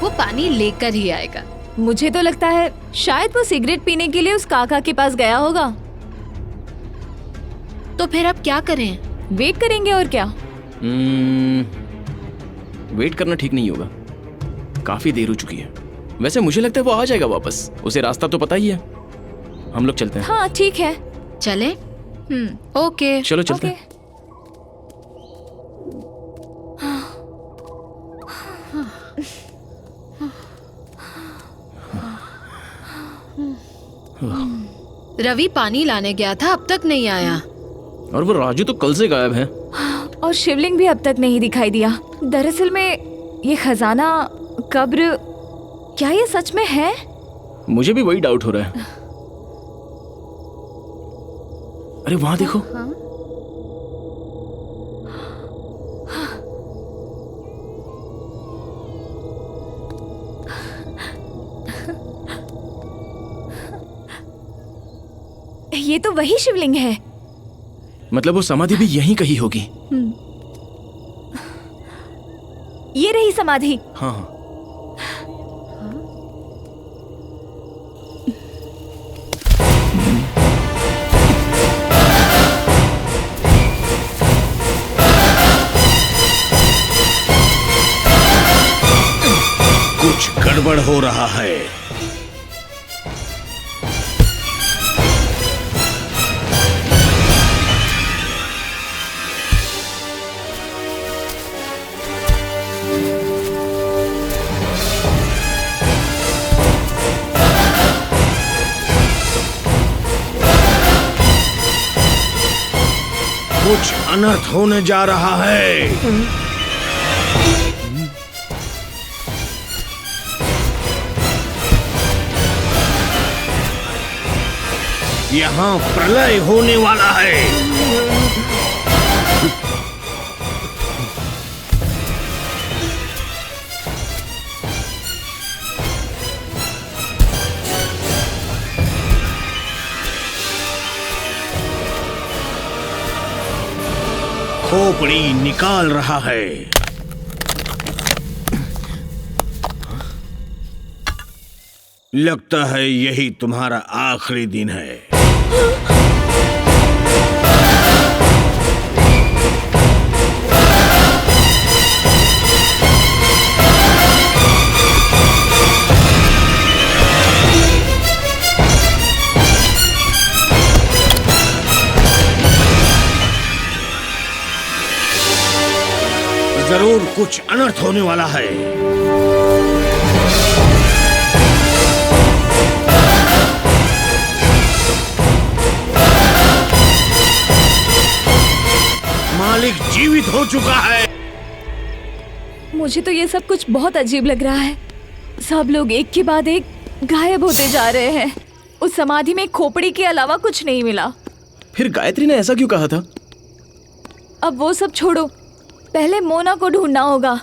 वो पानी लेकर ही आएगा। मुझे तो लगता है शायद वो सिगरेट पीने के लिए उस काका के पास गया होगा। तो फिर अब क्या करें? वेट करेंगे और क्या। वेट करना ठीक नहीं होगा, काफी देर हो चुकी है। वैसे मुझे लगता है वो आ जाएगा वापस, उसे रास्ता तो पता ही है। हम लोग चलते हैं। हाँ ठीक है, चले। ओके चलो चलते हैं। रवि पानी लाने गया था, अब तक नहीं आया। और वो राजू तो कल से गायब है। और शिवलिंग भी अब तक नहीं दिखाई दिया। दरअसल में ये खजाना, कब्र, क्या ये सच में है? मुझे भी वही डाउट हो रहा है। अरे वहां देखो। ये तो वही शिवलिंग है। मतलब वो समाधि भी यहीं कहीं होगी। ये रही समाधि। हाँ हाँ। कुछ गड़बड़ हो रहा है। कुछ अनर्थ होने जा रहा है। यहाँ प्रलय होने वाला है। खोपड़ी निकाल रहा है। लगता है यही तुम्हारा आखिरी दिन है। जरूर कुछ अनर्थ होने वाला है। मालिक जीवित हो चुका है। मुझे तो ये सब कुछ बहुत अजीब लग रहा है। सब लोग एक के बाद एक गायब होते जा रहे हैं। उस समाधि में खोपड़ी के अलावा कुछ नहीं मिला। फिर गायत्री ने ऐसा क्यों कहा था? अब वो सब छोड़ो, पहले मोना को ढूंढना होगा।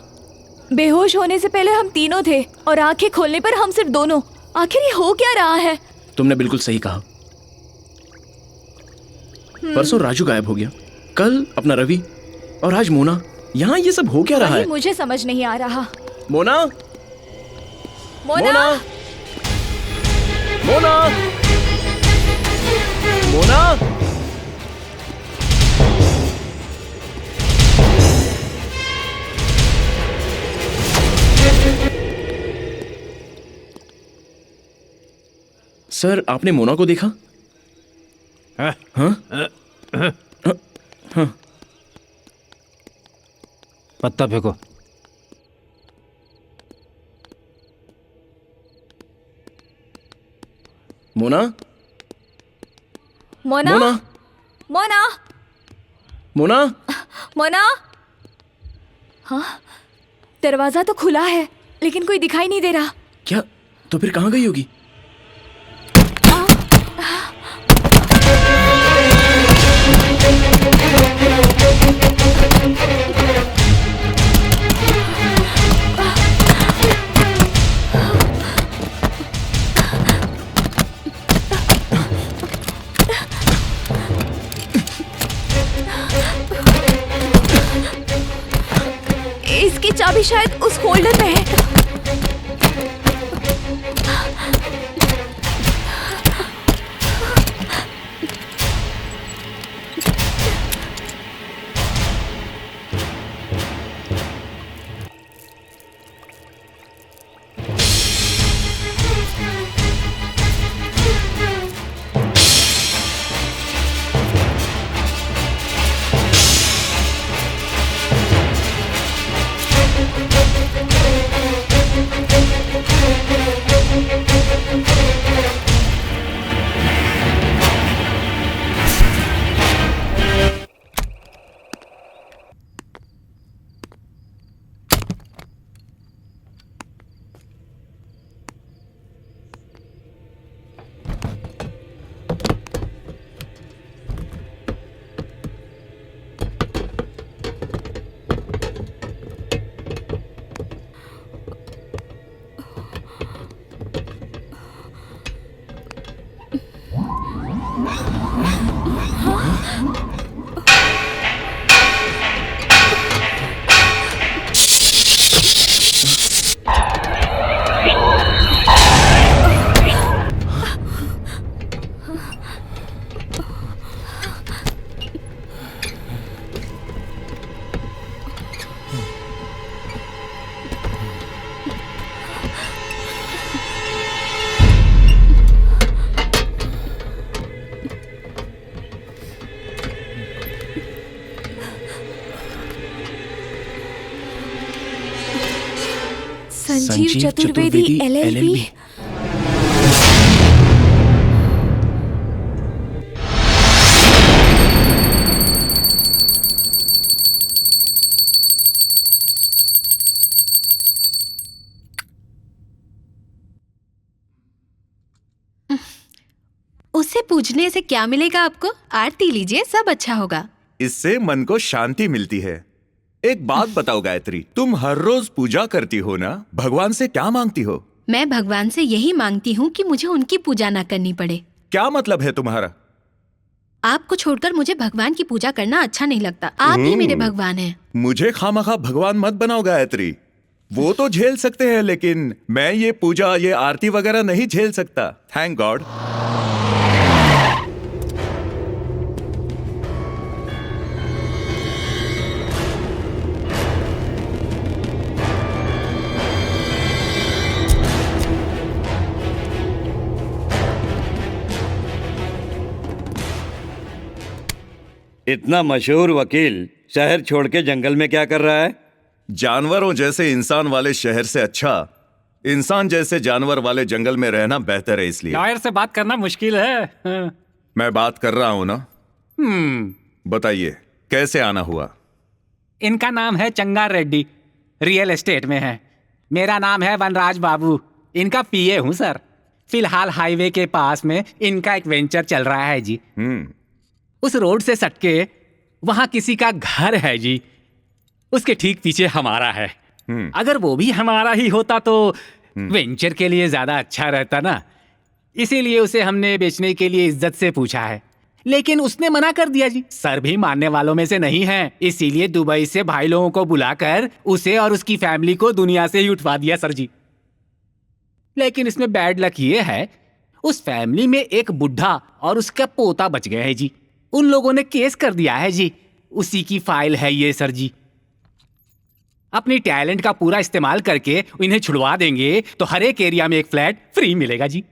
बेहोश होने से पहले हम तीनों थे और आंखें खोलने पर हम सिर्फ दोनों। आखिर ये हो क्या रहा है? तुमने बिल्कुल सही कहा। परसों राजू गायब हो गया, कल अपना रवि, और आज मोना। यहाँ ये सब हो क्या रहा है? मुझे समझ नहीं आ रहा। मोना, मोना, मोना, मोना। सर, आपने मोना को देखा? हाँ? हाँ। पत्ता फेंको। मोना, मोना, मोना, मोना, मोना, मोना। हाँ, दरवाजा तो खुला है लेकिन कोई दिखाई नहीं दे रहा। क्या? तो फिर कहाँ गई होगी? इसकी चाबी शायद उस होल्डर में है। संजीव चतुर्वेदी LLB। उससे पूछने से क्या मिलेगा आपको? आरती लीजिए, सब अच्छा होगा। इससे मन को शांति मिलती है। एक बात बताओ गायत्री, तुम हर रोज पूजा करती हो ना? भगवान से क्या मांगती हो? मैं भगवान से यही मांगती हूँ कि मुझे उनकी पूजा ना करनी पड़े। क्या मतलब है तुम्हारा? आपको छोड़कर मुझे भगवान की पूजा करना अच्छा नहीं लगता। आप ही मेरे भगवान हैं। मुझे खामखा भगवान मत बनाओ गायत्री। वो तो झेल सकते हैं, लेकिन मैं ये पूजा, ये आरती वगैरह नहीं झेल सकता। Thank God. इतना मशहूर वकील शहर छोड़ के जंगल में क्या कर रहा है? जानवरों जैसे इंसान वाले शहर से अच्छा इंसान जैसे जानवर वाले जंगल में रहना बेहतर है, इसलिए। लॉयर से बात करना मुश्किल है। मैं बात कर रहा हूँ ना। बताइए कैसे आना हुआ? इनका नाम है चंगा रेड्डी, रियल एस्टेट में है। मेरा नाम है वनराज बाबू, इनका पीए हूँ सर। फिलहाल हाईवे के पास में इनका एक वेंचर चल रहा है जी। उस रोड से सटके वहां किसी का घर है जी, उसके ठीक पीछे हमारा है। अगर वो भी हमारा ही होता तो वेंचर के लिए ज्यादा अच्छा रहता ना, इसीलिए उसे हमने बेचने के लिए इज्जत से पूछा है, लेकिन उसने मना कर दिया जी। सर भी मानने वालों में से नहीं है, इसीलिए दुबई से भाई लोगों को बुलाकर उसे और उसकी फैमिली को दुनिया से ही उठवा दिया सर जी। लेकिन इसमें बैड लक ये है, उस फैमिली में एक बुढ़ा और उसका पोता बच गए हैं जी। उन लोगों ने केस कर दिया है जी, उसी की फाइल है ये सर जी। अपनी टैलेंट का पूरा इस्तेमाल करके इन्हें छुड़वा देंगे तो हर एक एरिया में एक फ्लैट फ्री मिलेगा जी।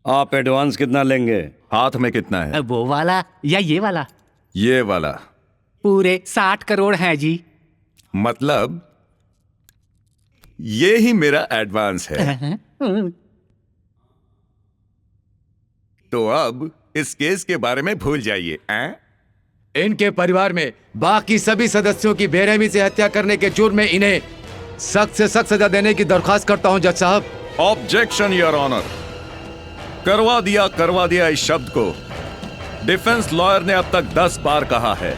आप एडवांस कितना लेंगे? हाथ में कितना है? वो वाला या ये वाला? ये वाला। पूरे 60 करोड़ है जी। मतलब ये ही मेरा एडवांस है। तो अब इस केस के बारे में भूल जाइए। इनके परिवार में बाकी सभी सदस्यों की बेरहमी से हत्या करने के जुर्म में इन्हें सख्त से सख्त सजा देने की दरख्वास्त करता हूं जज साहब। Objection your honour. करवा दिया इस शब्द को डिफेंस लॉयर ने अब तक 10 बार कहा है।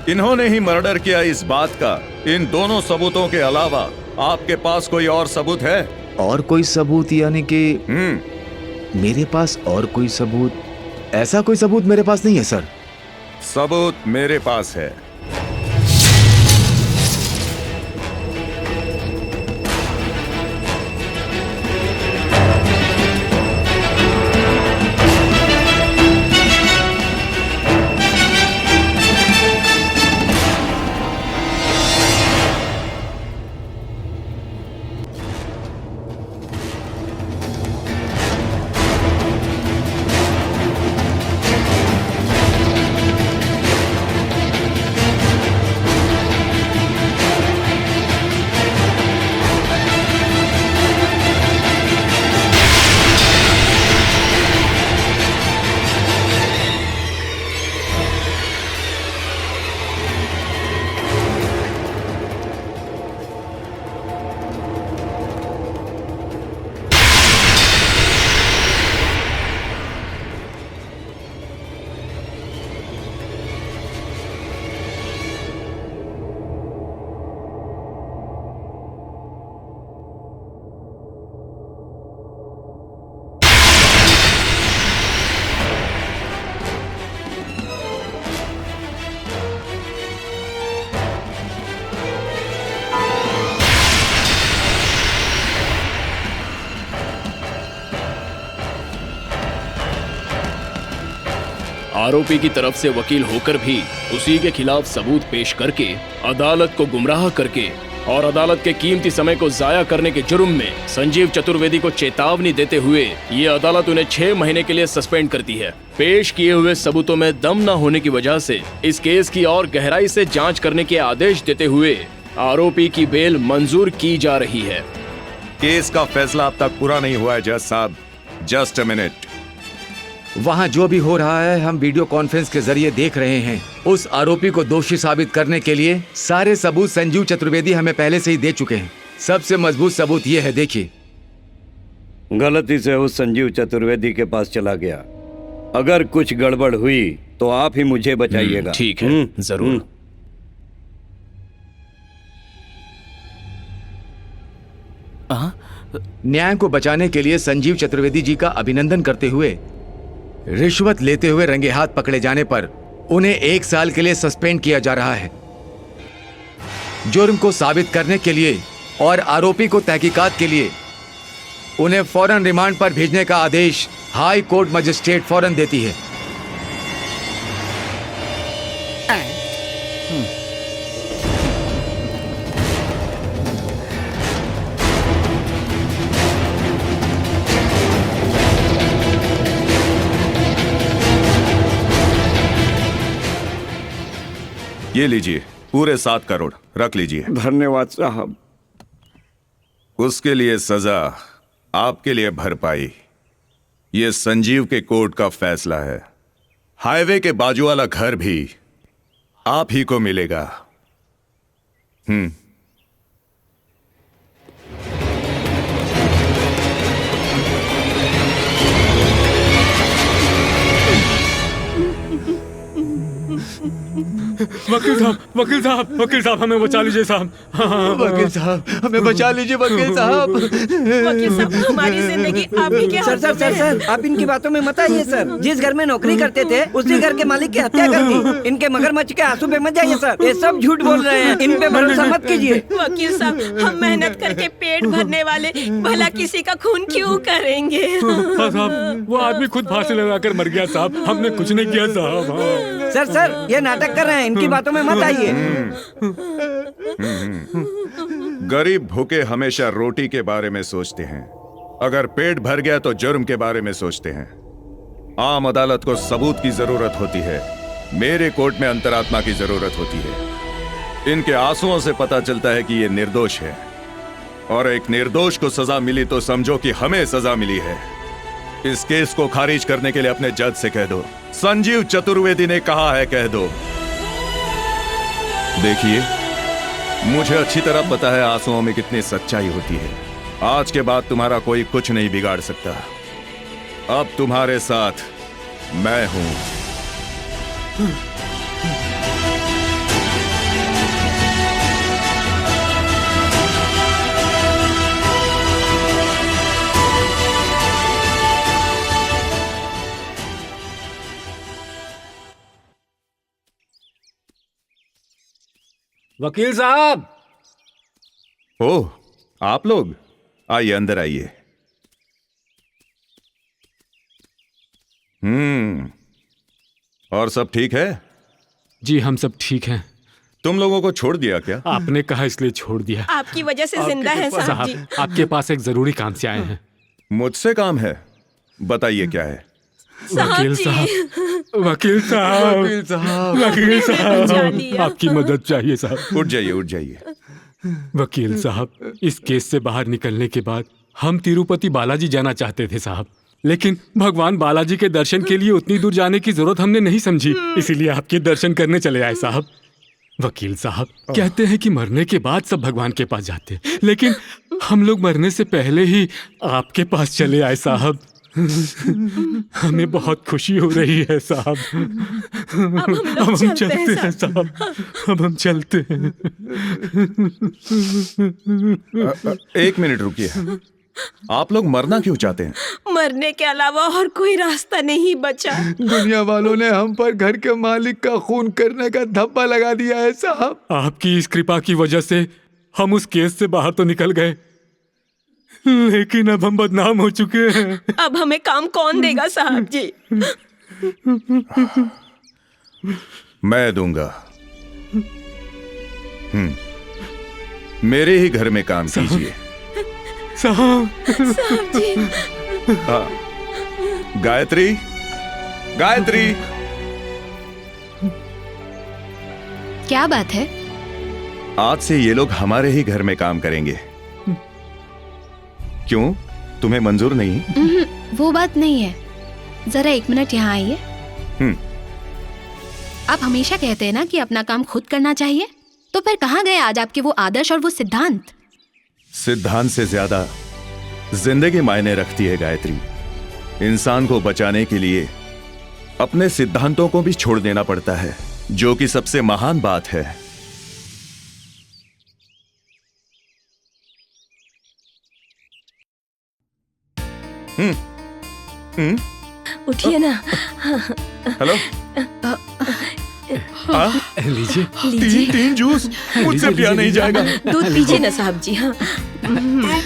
इन्होंने ही मर्डर किया, इस बात का इन दोनों सबूतों के अलावा आपके पास कोई और सबूत है? और कोई सबूत यानी कि मेरे पास और कोई सबूत? ऐसा कोई सबूत मेरे पास नहीं है सर। सबूत मेरे पास है। आरोपी की तरफ से वकील होकर भी उसी के खिलाफ सबूत पेश करके अदालत को गुमराह करके और अदालत के कीमती समय को जाया करने के जुर्म में संजीव चतुर्वेदी को चेतावनी देते हुए ये अदालत उन्हें 6 महीने के लिए सस्पेंड करती है। पेश किए हुए सबूतों में दम न होने की वजह से इस केस की और गहराई से जांच करने के आदेश देते हुए आरोपी की बेल मंजूर की जा रही है। केस का फैसला अब तक पूरा नहीं हुआ है जज साहब। Just a minute. वहाँ जो भी हो रहा है हम वीडियो कॉन्फ्रेंस के जरिए देख रहे हैं। उस आरोपी को दोषी साबित करने के लिए सारे सबूत संजीव चतुर्वेदी हमें पहले से ही दे चुके हैं। सबसे मजबूत सबूत ये है, देखिए। गलती से उस संजीव चतुर्वेदी के पास चला गया। अगर कुछ गड़बड़ हुई तो आप ही मुझे बचाइएगा। ठीक है, जरूर। न्याय को बचाने के लिए संजीव चतुर्वेदी जी का अभिनंदन करते हुए रिश्वत लेते हुए रंगे हाथ पकड़े जाने पर उन्हें 1 साल के लिए सस्पेंड किया जा रहा है। जुर्म को साबित करने के लिए और आरोपी को तहकीकात के लिए उन्हें फौरन रिमांड पर भेजने का आदेश हाई कोर्ट मजिस्ट्रेट फौरन देती है। ये लीजिए, पूरे 7 करोड़ रख लीजिए। धन्यवाद साहब। उसके लिए सजा, आपके लिए भरपाई। ये संजीव के कोर्ट का फैसला है। हाईवे के बाजू वाला घर भी आप ही को मिलेगा। वकील साहब हमें बचा लीजिए साहब। वकील साहब हमें बचा लीजिए। वकील साहब हमारी जिंदगी आपके क्या सर सर सर सर आप इनकी बातों में मत आइए सर। जिस घर में नौकरी करते थे उसी घर के मालिक की हत्या कर दी। इनके मगरमच्छ के आंसू पे मत जाइए सर, ये सब झूठ बोल रहे हैं। इन पे भरोसा मत कीजिए। वकील साहब हम मेहनत करके पेट भरने वाले भला किसी का खून क्यों करेंगे? साहब वो आदमी खुद फांसी लगाकर मर गया साहब, हमने कुछ नहीं किया साहब। सर सर ये नाटक कर रहे हैं, इनकी बातों में मत आइए। गरीब भूखे हमेशा रोटी के बारे में सोचते हैं, अगर पेट भर गया तो जुर्म के बारे में सोचते हैं। आम अदालत को सबूत की जरूरत होती है, मेरे कोर्ट में अंतरात्मा की जरूरत होती है। इनके आंसुओं से पता चलता है कि ये निर्दोष है, और एक निर्दोष को सजा मिली तो समझो कि हमें सजा मिली है। इस केस को खारिज करने के लिए अपने जज से कह दो, संजीव चतुर्वेदी ने कहा है, कह दो। देखिए मुझे अच्छी तरह पता है आंसुओं में कितनी सच्चाई होती है। आज के बाद तुम्हारा कोई कुछ नहीं बिगाड़ सकता। अब तुम्हारे साथ मैं हूं। वकील साहब। ओह, आप लोग आइए, अंदर आइए। और सब ठीक है? जी हम सब ठीक हैं। तुम लोगों को छोड़ दिया क्या? आपने कहा इसलिए छोड़ दिया। आपकी वजह से जिंदा है साहब जी। आपके पास एक जरूरी काम से आए हैं। मुझसे काम है? बताइए क्या है? वकील साहब, वकील साहब, वकील साहब, वकील साहब, आपकी मदद चाहिए साहब। उठ जाइए, उठ जाइए। वकील साहब, इस केस से बाहर निकलने के बाद हम तिरुपति बालाजी जाना चाहते थे साहब, लेकिन भगवान बालाजी के दर्शन के लिए उतनी दूर जाने की जरूरत हमने नहीं समझी, इसीलिए आपके दर्शन करने चले आए साहब। वकील साहब, कहते हैं कि मरने के बाद सब भगवान के पास जाते, लेकिन हम लोग मरने से पहले ही आपके पास चले आए साहब। हमें बहुत खुशी हो रही है साहब। अब हम चलते हैं साहब, अब हम चलते हैं। 1 मिनट रुकिए, आप लोग मरना क्यों चाहते हैं? मरने के अलावा और कोई रास्ता नहीं बचा। दुनिया वालों ने हम पर घर के मालिक का खून करने का धब्बा लगा दिया है साहब। आपकी इस कृपा की वजह से हम उस केस से बाहर तो निकल गए, लेकिन अब हम बदनाम हो चुके हैं। अब हमें काम कौन देगा साहब जी? मैं दूंगा। मेरे ही घर में काम कीजिए। साहब जी। गायत्री, गायत्री। क्या बात है? आज से ये लोग हमारे ही घर में काम करेंगे। क्यों, तुम्हें मंजूर नहीं? वो बात नहीं है। जरा 1 मिनट यहाँ आइए। आप हमेशा कहते हैं ना कि अपना काम खुद करना चाहिए, तो फिर कहाँ गए आज आपके वो आदर्श और वो सिद्धांत? सिद्धांत से ज्यादा जिंदगी मायने रखती है गायत्री। इंसान को बचाने के लिए अपने सिद्धांतों को भी छोड़ देना पड़ता है, जो कि सबसे महान बात है। उठिए ना। हेलो। लीजिए। तीन जूस मुझसे पिया नहीं जाएगा। दूध पीजिए ना साहब जी। हाँ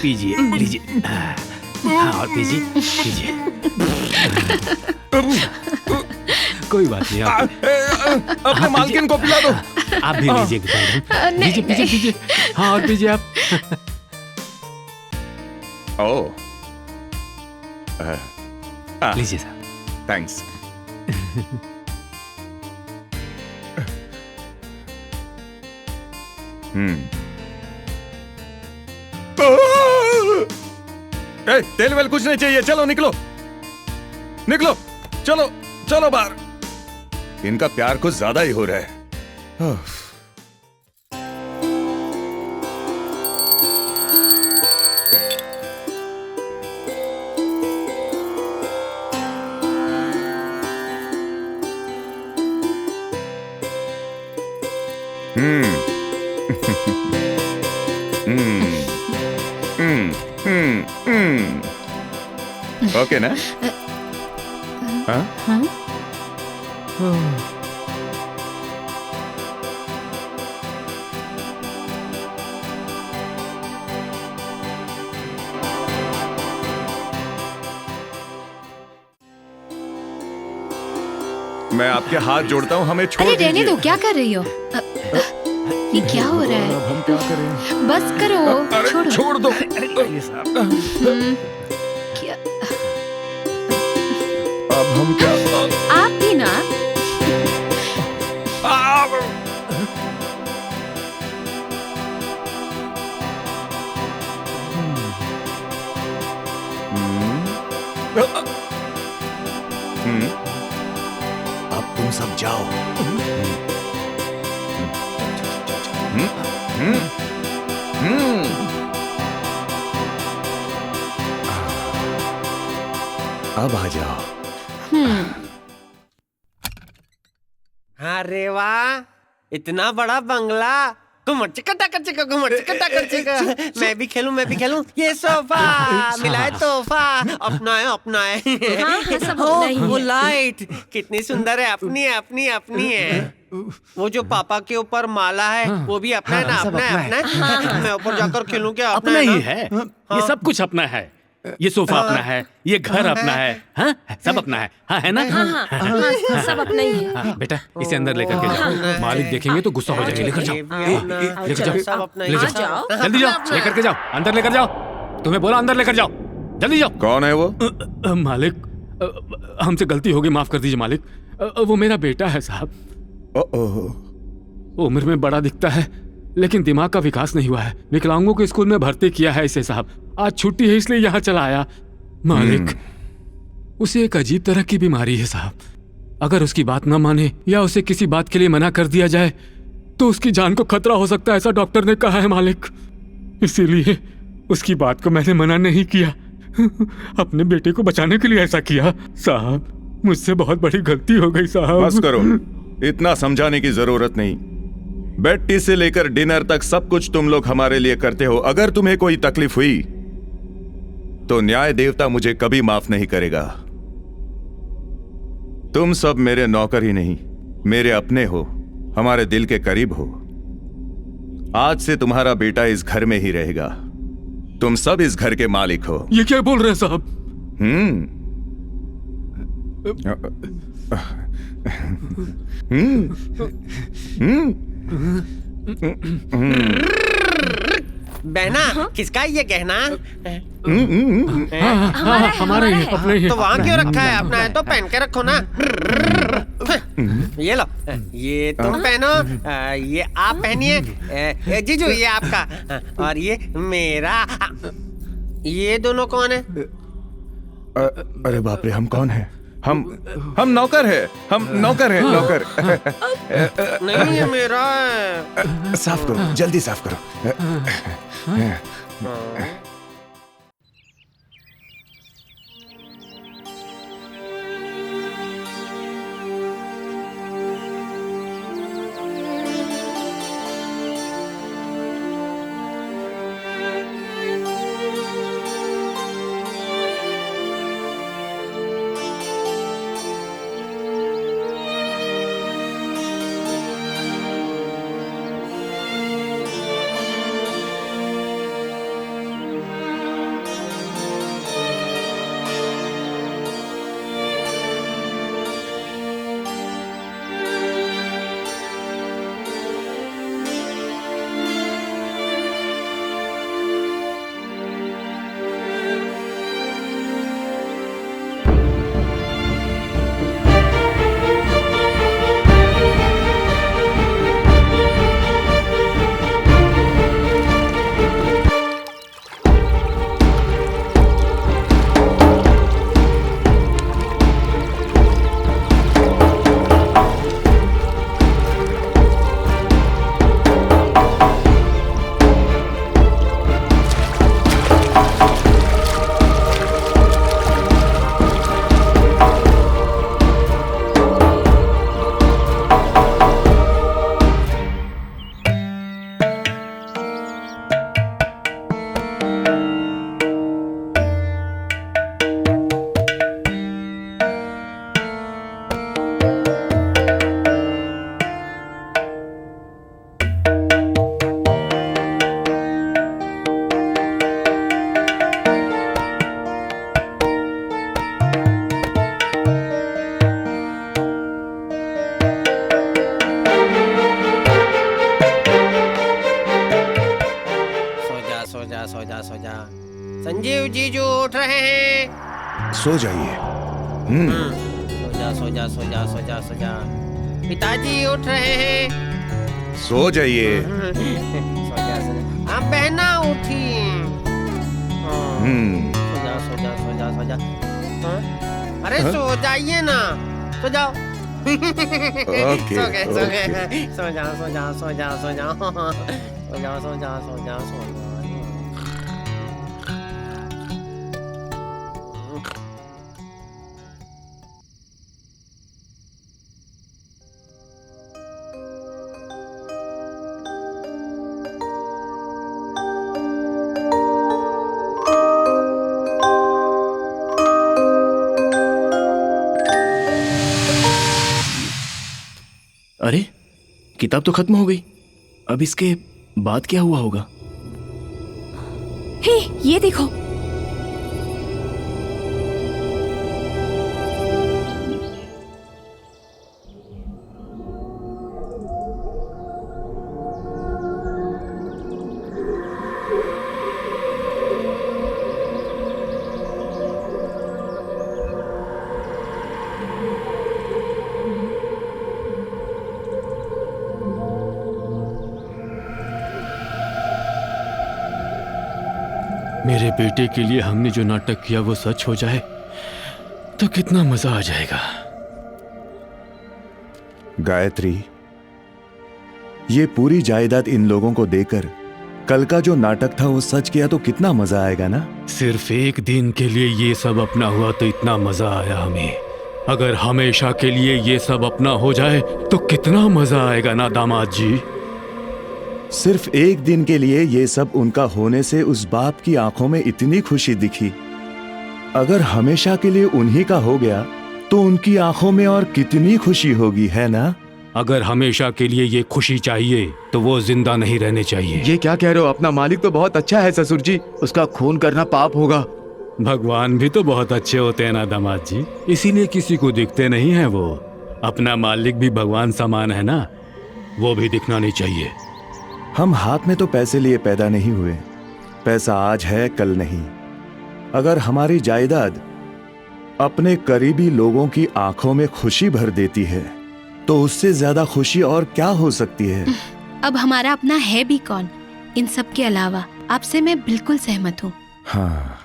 पीजिए, लीजिए। हाँ, और पीजिए। कोई बात नहीं। अपने मालकिन को पिला दो। आप भी लीजिए। लीजिए, पीजिए। हाँ, और पीजिए आप। ओ, लीजिए सर। थैंक्स। तेल वेल कुछ नहीं चाहिए। चलो निकलो, चलो बाहर। इनका प्यार कुछ ज्यादा ही हो रहा है। ओके ना? हाँ? मैं आपके हाथ जोड़ता हूँ, हमें छोड़ दीजिए। रहने दो, क्या कर रही हो? ये क्या हो रहा है? अब हम क्या करें? बस करो। छोड़ दो। क्या? अब हम क्या? आप भी ना। अब तुम सब जाओ। अब आ जाओ। अरे वाह, इतना बड़ा बंगला। घुमट चिका। मैं भी खेलूं। ये सोफा मिला है तोहफा। अपना है। हाँ, सब अपना ही है। वो लाइट कितनी सुंदर है। अपनी है। वो जो पापा के ऊपर माला है, वो भी अपना है ना? अपना है। मैं ऊपर जाकर खेलूं क्या? अपना ही है। ये सब कुछ अपना है। ये सोफा अपना है, ये घर अपना है। हाँ, सब अपना है। हाँ, है ना? हाँ, सब अपना ही है। हाँ, बेटा इसे अंदर लेकर के जाओ। मालिक देखेंगे तो गुस्सा हो जाएंगे। लेकर जाओ। जल्दी जाओ, लेकर के जाओ। अंदर लेकर जाओ। तुम्हें बोला अंदर लेकर जाओ। जल्दी जाओ। कौन है वो? मालिक, हमसे गलती होगी, माफ कर दीजिए मालिक। वो मेरा बेटा है साहब। उम्र में बड़ा दिखता है, लेकिन दिमाग का विकास नहीं हुआ है। विकलांगों के स्कूल में भर्ती किया है इसे साहब। आज छुट्टी है इसलिए यहाँ चला आया। मालिक, उसे एक अजीब तरह की बीमारी है साहब। अगर उसकी बात न माने या उसे किसी बात के लिए मना कर दिया जाए तो उसकी जान को खतरा हो सकता है, ऐसा डॉक्टर ने कहा है मालिक। इसीलिए उसकी बात को मैंने मना नहीं किया। अपने बेटे को बचाने के लिए ऐसा किया साहब। मुझसे बहुत बड़ी गलती हो गई साहब। बस करो, इतना समझाने की जरूरत नहीं। बेड टी से लेकर डिनर तक सब कुछ तुम लोग हमारे लिए करते हो। अगर तुम्हें कोई तकलीफ हुई तो न्याय देवता मुझे कभी माफ नहीं करेगा। तुम सब मेरे नौकर ही नहीं, मेरे अपने हो, हमारे दिल के करीब हो। आज से तुम्हारा बेटा इस घर में ही रहेगा। तुम सब इस घर के मालिक हो। ये क्या बोल रहे हैं साहब? बहना किसका ये गहना? हमारा ही अपने ही। तो वहाँ क्यों रखा है? अपना है तो पहन के रखो ना। ये लो, ये तुम पहनो, ये आप पहनिए। जीजू ये आपका, और ये मेरा। ये दोनों कौन है? अरे बाप रे, हम कौन है? हम नौकर है, हम नौकर है, नौकर। नहीं ये मेरा है। साफ करो, जल्दी साफ करो। संजीव जीजू उठ रहे हैं। सो जाइए। सो जा सो जा सो जा सो जा। पिताजी उठ रहे हैं। सो जाइए। सो जा सो जा। आप बहना उठी। सो जा सो जा सो जा सो जा। अरे सो जाइए ना, सो जाओ। सो गए सो गए। सो जा सो जा सो जा सो जा सो जा सो जा सो जा सो जा। अरे किताब तो खत्म हो गई, अब इसके बाद क्या हुआ होगा? हे, ये देखो। मेरे बेटे के लिए हमने जो नाटक किया वो सच हो जाए तो कितना मजा आ जाएगा। गायत्री, ये पूरी जायदाद इन लोगों को देकर कल का जो नाटक था वो सच किया तो कितना मजा आएगा ना। सिर्फ एक दिन के लिए ये सब अपना हुआ तो इतना मजा आया हमें, अगर हमेशा के लिए ये सब अपना हो जाए तो कितना मजा आएगा ना दामाद जी। सिर्फ एक दिन के लिए ये सब उनका होने से उस बाप की आंखों में इतनी खुशी दिखी, अगर हमेशा के लिए उन्हीं का हो गया तो उनकी आंखों में और कितनी खुशी होगी, है ना? अगर हमेशा के लिए ये खुशी चाहिए तो वो जिंदा नहीं रहने चाहिए। ये क्या कह रहे हो? अपना मालिक तो बहुत अच्छा है ससुर जी, उसका खून करना पाप होगा। भगवान भी तो बहुत अच्छे होते हैं ना दामाद जी, इसीलिए किसी को दिखते नहीं है वो। अपना मालिक भी भगवान समान है ना, वो भी दिखना नहीं चाहिए। हम हाथ में तो पैसे लिए पैदा नहीं हुए, पैसा आज है कल नहीं। अगर हमारी जायदाद अपने करीबी लोगों की आंखों में खुशी भर देती है तो उससे ज्यादा खुशी और क्या हो सकती है। अब हमारा अपना है भी कौन इन सब के अलावा। आपसे मैं बिल्कुल सहमत हूँ। हाँ,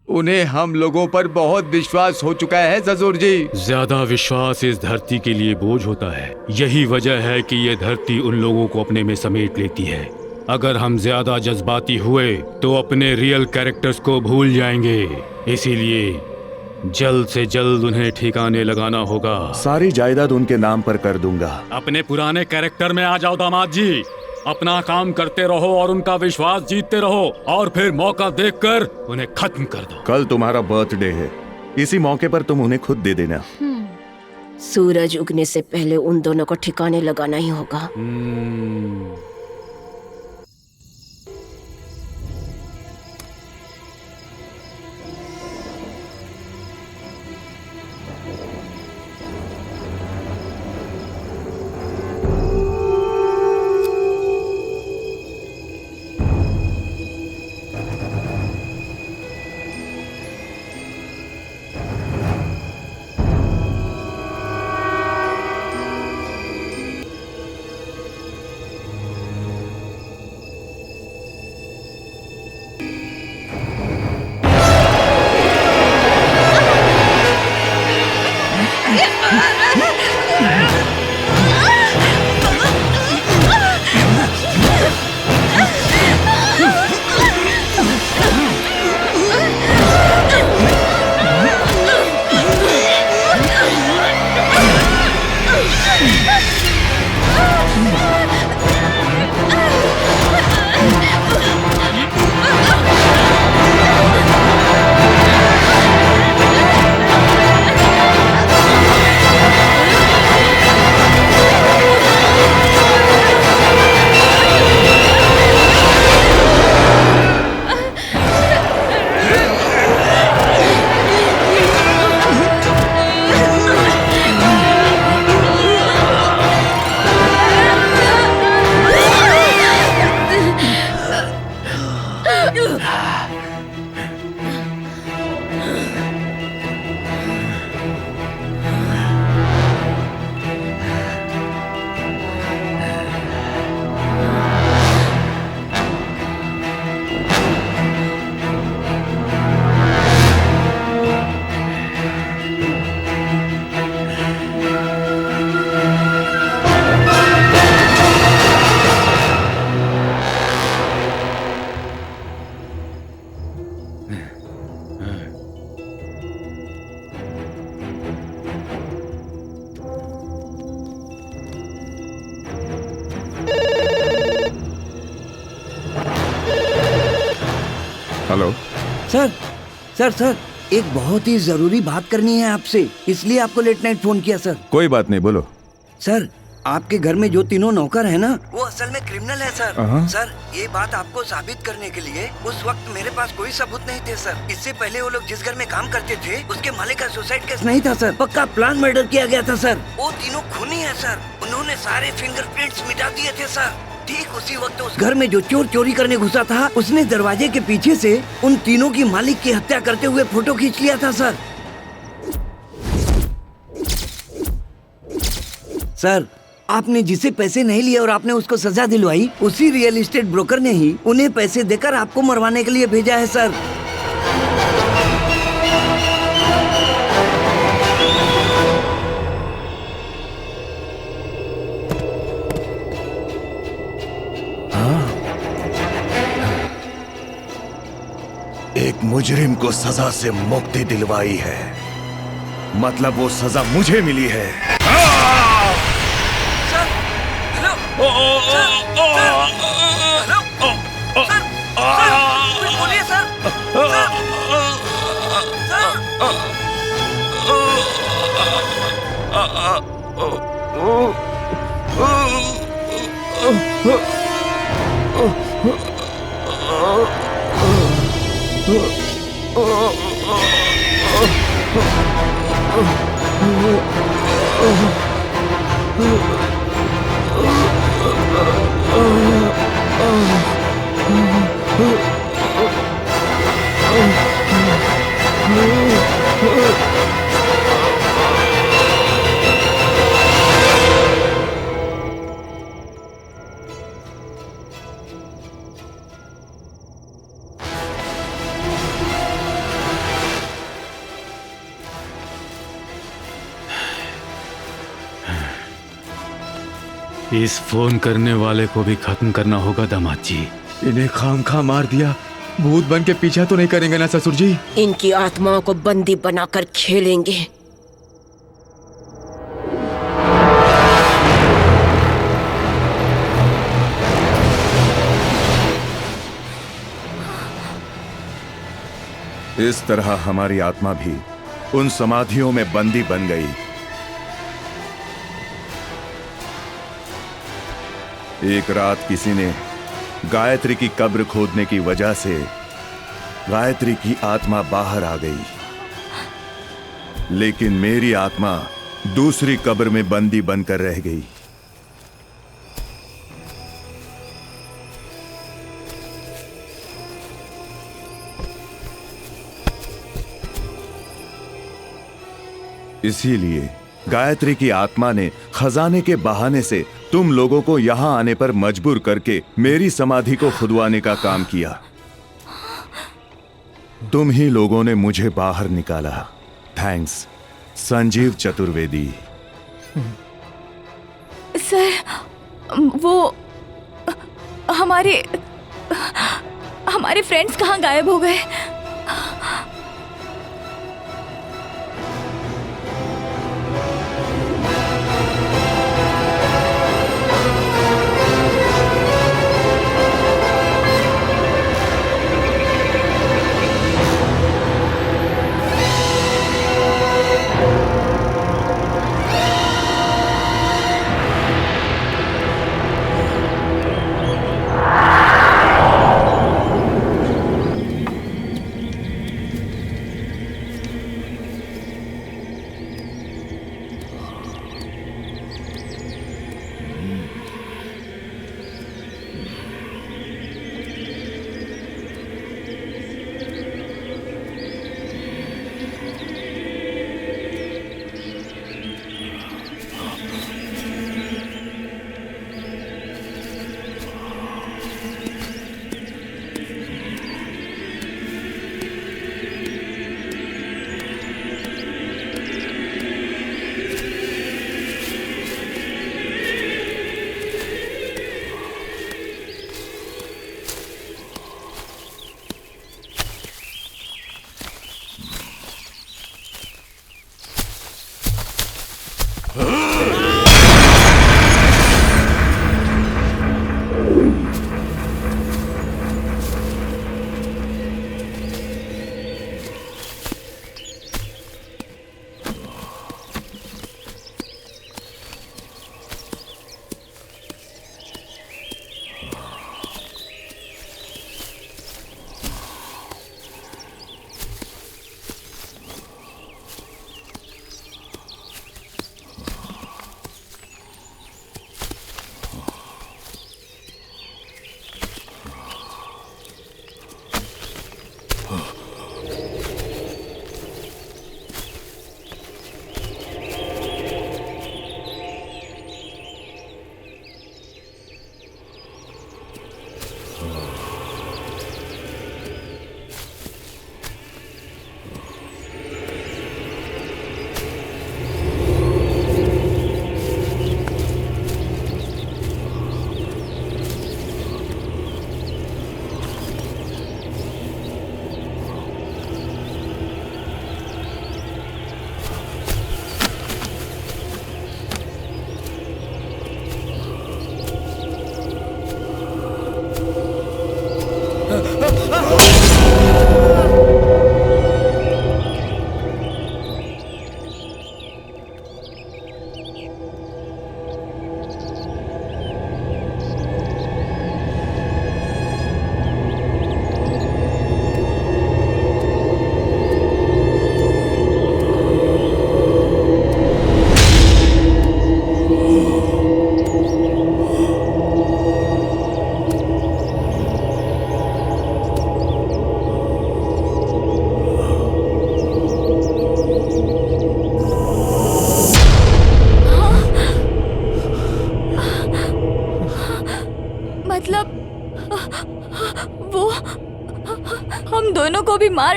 उन्हें हम लोगों पर बहुत विश्वास हो चुका है ससुर जी। ज्यादा विश्वास इस धरती के लिए बोझ होता है। यही वजह है कि ये धरती उन लोगों को अपने में समेट लेती है। अगर हम ज्यादा जज्बाती हुए तो अपने रियल कैरेक्टर्स को भूल जाएंगे। इसीलिए जल्द से जल्द उन्हें ठिकाने लगाना होगा। सारी जायदाद उनके नाम पर कर दूंगा। अपने पुराने कैरेक्टर में आ जाओ दामाद जी। अपना काम करते रहो और उनका विश्वास जीतते रहो, और फिर मौका देखकर उन्हें खत्म कर दो। कल तुम्हारा बर्थडे है, इसी मौके पर तुम उन्हें खुद दे देना। सूरज उगने से पहले उन दोनों को ठिकाने लगाना ही होगा। हेलो सर सर सर एक बहुत ही जरूरी बात करनी है आपसे, इसलिए आपको लेट नाइट फोन किया सर। कोई बात नहीं, बोलो। सर आपके घर में जो तीनों नौकर है ना, वो असल में क्रिमिनल है सर। सर ये बात आपको साबित करने के लिए उस वक्त मेरे पास कोई सबूत नहीं थे सर। इससे पहले वो लोग जिस घर में काम करते थे उसके मालिक का सुसाइड केस नहीं था सर, पक्का प्लान मर्डर किया गया था सर। वो तीनों खूनी है सर, उन्होंने सारे फिंगरप्रिंट्स मिटा दिए थे सर। ठीक उसी वक्त उस घर में जो चोर चोरी करने घुसा था उसने दरवाजे के पीछे से उन तीनों की मालिक की हत्या करते हुए फोटो खींच लिया था सर। सर आपने जिसे पैसे नहीं लिए और आपने उसको सजा दिलवाई, उसी रियल एस्टेट ब्रोकर ने ही उन्हें पैसे देकर आपको मरवाने के लिए भेजा है सर। एक मुजरिम को सजा से मुक्ति दिलवाई है, मतलब वो सजा मुझे मिली है। बोलिए सर। इस फोन करने वाले को भी खत्म करना होगा दामाद जी। इन्हें खाम खा मार दिया, भूत बन के पीछा तो नहीं करेंगे ना ससुर जी? इनकी आत्माओं को बंदी बनाकर खेलेंगे। इस तरह हमारी आत्मा भी उन समाधियों में बंदी बन गई। एक रात किसी ने गायत्री की कब्र खोदने की वजह से गायत्री की आत्मा बाहर आ गई, लेकिन मेरी आत्मा दूसरी कब्र में बंदी बनकर रह गई। इसीलिए गायत्री की आत्मा ने खजाने के बहाने से तुम लोगों को यहां आने पर मजबूर करके मेरी समाधि को खुदवाने का काम किया। तुम ही लोगों ने मुझे बाहर निकाला। थैंक्स संजीव चतुर्वेदी। सर, वो हमारे फ्रेंड्स कहाँ गायब हो गए?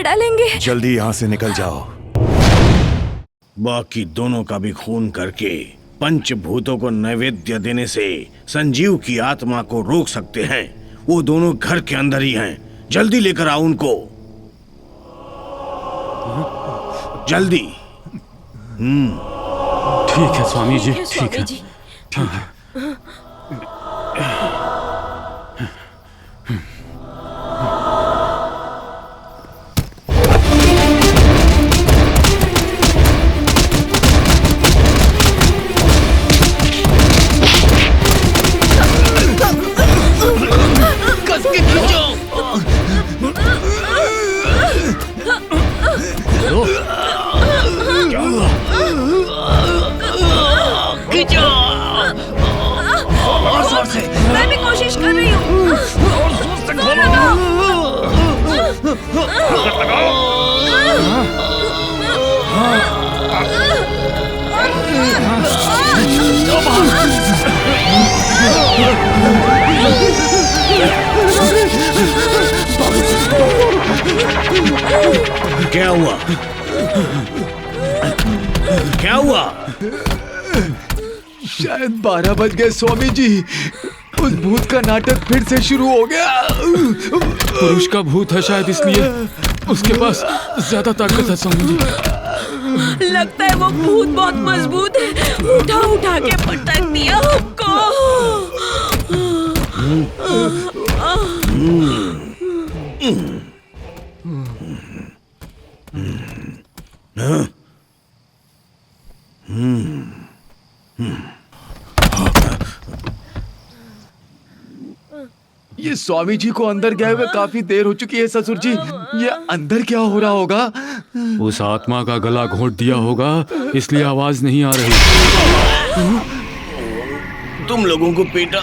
मार डालेंगे। जल्दी यहाँ से निकल जाओ। बाकी दोनों का भी खून करके पंचभूतों को नैवेद्य देने से संजीव की आत्मा को रोक सकते हैं। वो दोनों घर के अंदर ही हैं। जल्दी लेकर आओ उनको, जल्दी। ठीक है स्वामी जी, ठीक है, ठीक है। मैं भी कोशिश कर रही हूँ। क्या हुआ? क्या हुआ? शायद 12 बज गए स्वामी जी। उस भूत का नाटक फिर से शुरू हो गया। पुरुष का भूत है शायद, इसलिए उसके पास ज्यादा ताकत है स्वामी जी। लगता है वो भूत बहुत मजबूत है। उठा उठा के पटक दिया हमको। ये स्वामी जी को अंदर गए हुए काफी देर हो चुकी है ससुर जी। ये अंदर क्या हो रहा होगा? उस आत्मा का गला घोंट दिया होगा, इसलिए आवाज नहीं आ रही। तुम लोगों को पीटा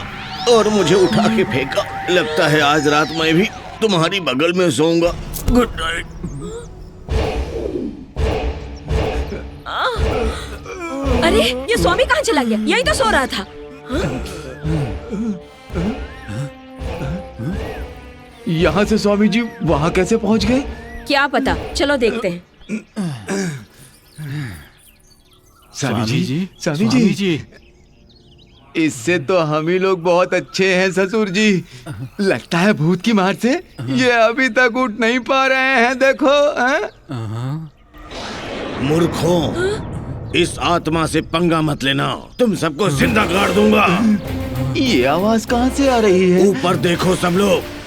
और मुझे उठा के फेंका। लगता है आज रात मैं भी तुम्हारी बगल में सोऊंगा। Good night. अरे ये स्वामी कहाँ चला गया? यही तो सो रहा था। यहाँ से स्वामी जी वहाँ कैसे पहुँच गए? क्या पता, चलो देखते हैं। स्वामी जी, इससे तो हम ही लोग बहुत अच्छे हैं ससुर जी। लगता है भूत की मार से ये अभी तक उठ नहीं पा रहे हैं। देखो मूर्खों, इस आत्मा से पंगा मत लेना, तुम सबको जिंदा गाड़ दूंगा। ये आवाज कहाँ से आ रही है? ऊपर देखो सब लोग।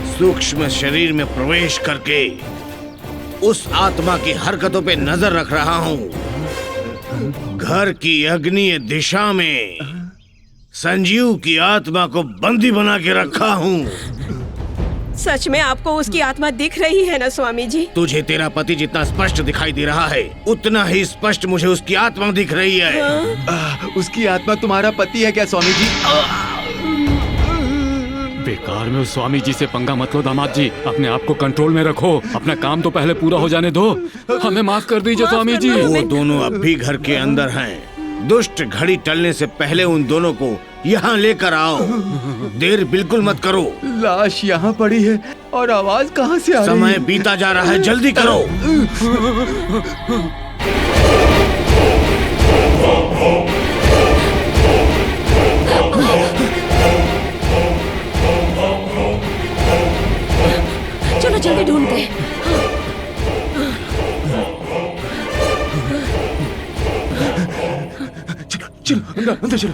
सूक्ष्म शरीर में प्रवेश करके उस आत्मा की हरकतों पे नजर रख रहा हूँ। घर की अग्निय दिशा में संजीव की आत्मा को बंदी बना के रखा हूँ। सच में आपको उसकी आत्मा दिख रही है ना स्वामी जी? तुझे तेरा पति जितना स्पष्ट दिखाई दे रहा है, उतना ही स्पष्ट मुझे उसकी आत्मा दिख रही है। उसकी आत्मा तुम्हारा पति है क्या स्वामी जी? बेकार में उस स्वामी जी से पंगा मत लो दामाद जी। अपने आप को कंट्रोल में रखो। अपना काम तो पहले पूरा हो जाने दो। हमें माफ कर दीजिए स्वामी जी। वो दोनों अब भी घर के अंदर हैं। दुष्ट घड़ी टलने से पहले उन दोनों को यहाँ लेकर आओ। देर बिल्कुल मत करो। लाश यहाँ पड़ी है और आवाज कहाँ से आ रही है? समय बीता जा रहा है, जल्दी करो। चलो जल्दी ढूंढते हैं। चलो अंदर चलो।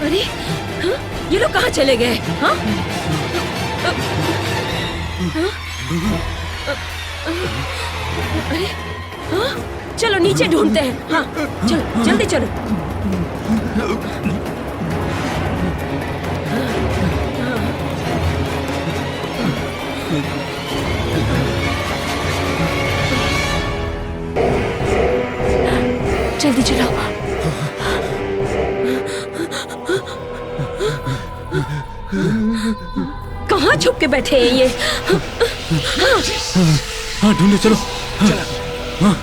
अरे ये लोग कहाँ चले गए? हाँ? अरे हाँ? चलो नीचे ढूंढते हैं। हाँ चलो जल्दी चलो। जल्दी चलो। कहाँ छुप के बैठे हैं ये? हाँ ढूंढो चलो। हाँ।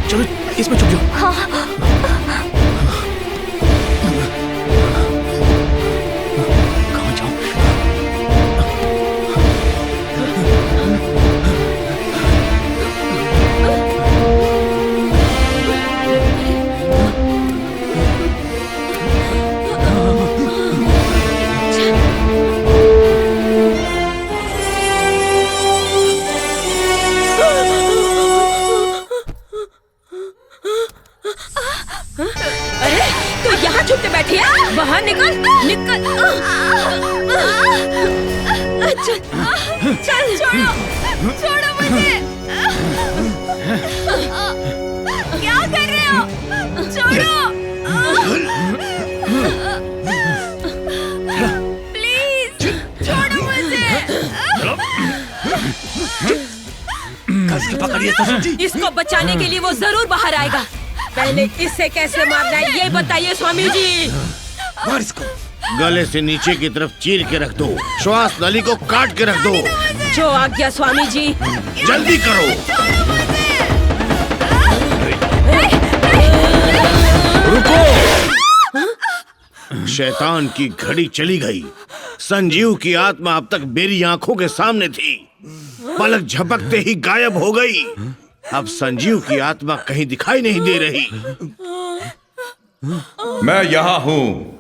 चलो इसमें छुप जाओ। कहाँ जाऊं? अरे तू यहाँ छुप के बैठी है? बाहर निकल निकल। चल चल छोड़ो छोड़ो मुझे। क्या कर रहे हो? छोड़ो प्लीज, छोड़ो मुझे। इसको बचाने के लिए वो जरूर बाहर आएगा। पहले इससे कैसे मारना है ये बताइए स्वामी जी। मार इसको। गले से नीचे की तरफ चीर के रख दो, श्वास नली को काट के रख दो। जो आज्ञा स्वामी जी। जल्दी करो। रुको। शैतान की घड़ी चली गई। संजीव की आत्मा अब तक मेरी आंखों के सामने थी, पलक झपकते ही गायब हो गई। अब संजीव की आत्मा कहीं दिखाई नहीं दे रही। मैं यहाँ हूँ।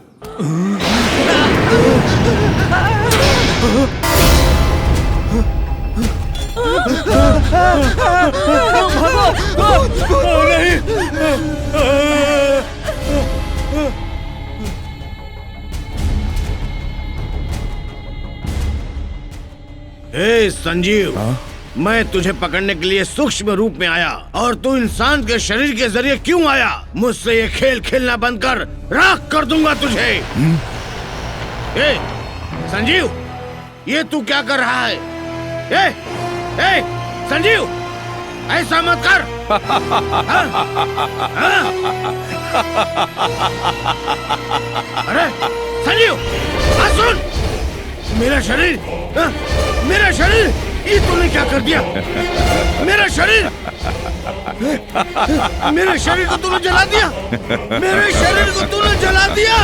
हे संजीव, मैं तुझे पकड़ने के लिए सूक्ष्म रूप में आया, और तू इंसान के शरीर के जरिए क्यों आया? मुझसे ये खेल खेलना बंद कर, राख कर दूंगा तुझे। ए, संजीव, ये तू क्या कर रहा है? ए, संजीव, ऐसा मत कर। अरे संजीव, सुन, मेरा शरीर, मेरा शरीर, ये तूने क्या कर दिया? मेरा शरीर, मेरे शरीर को तूने जला दिया, मेरे शरीर को तूने जला दिया।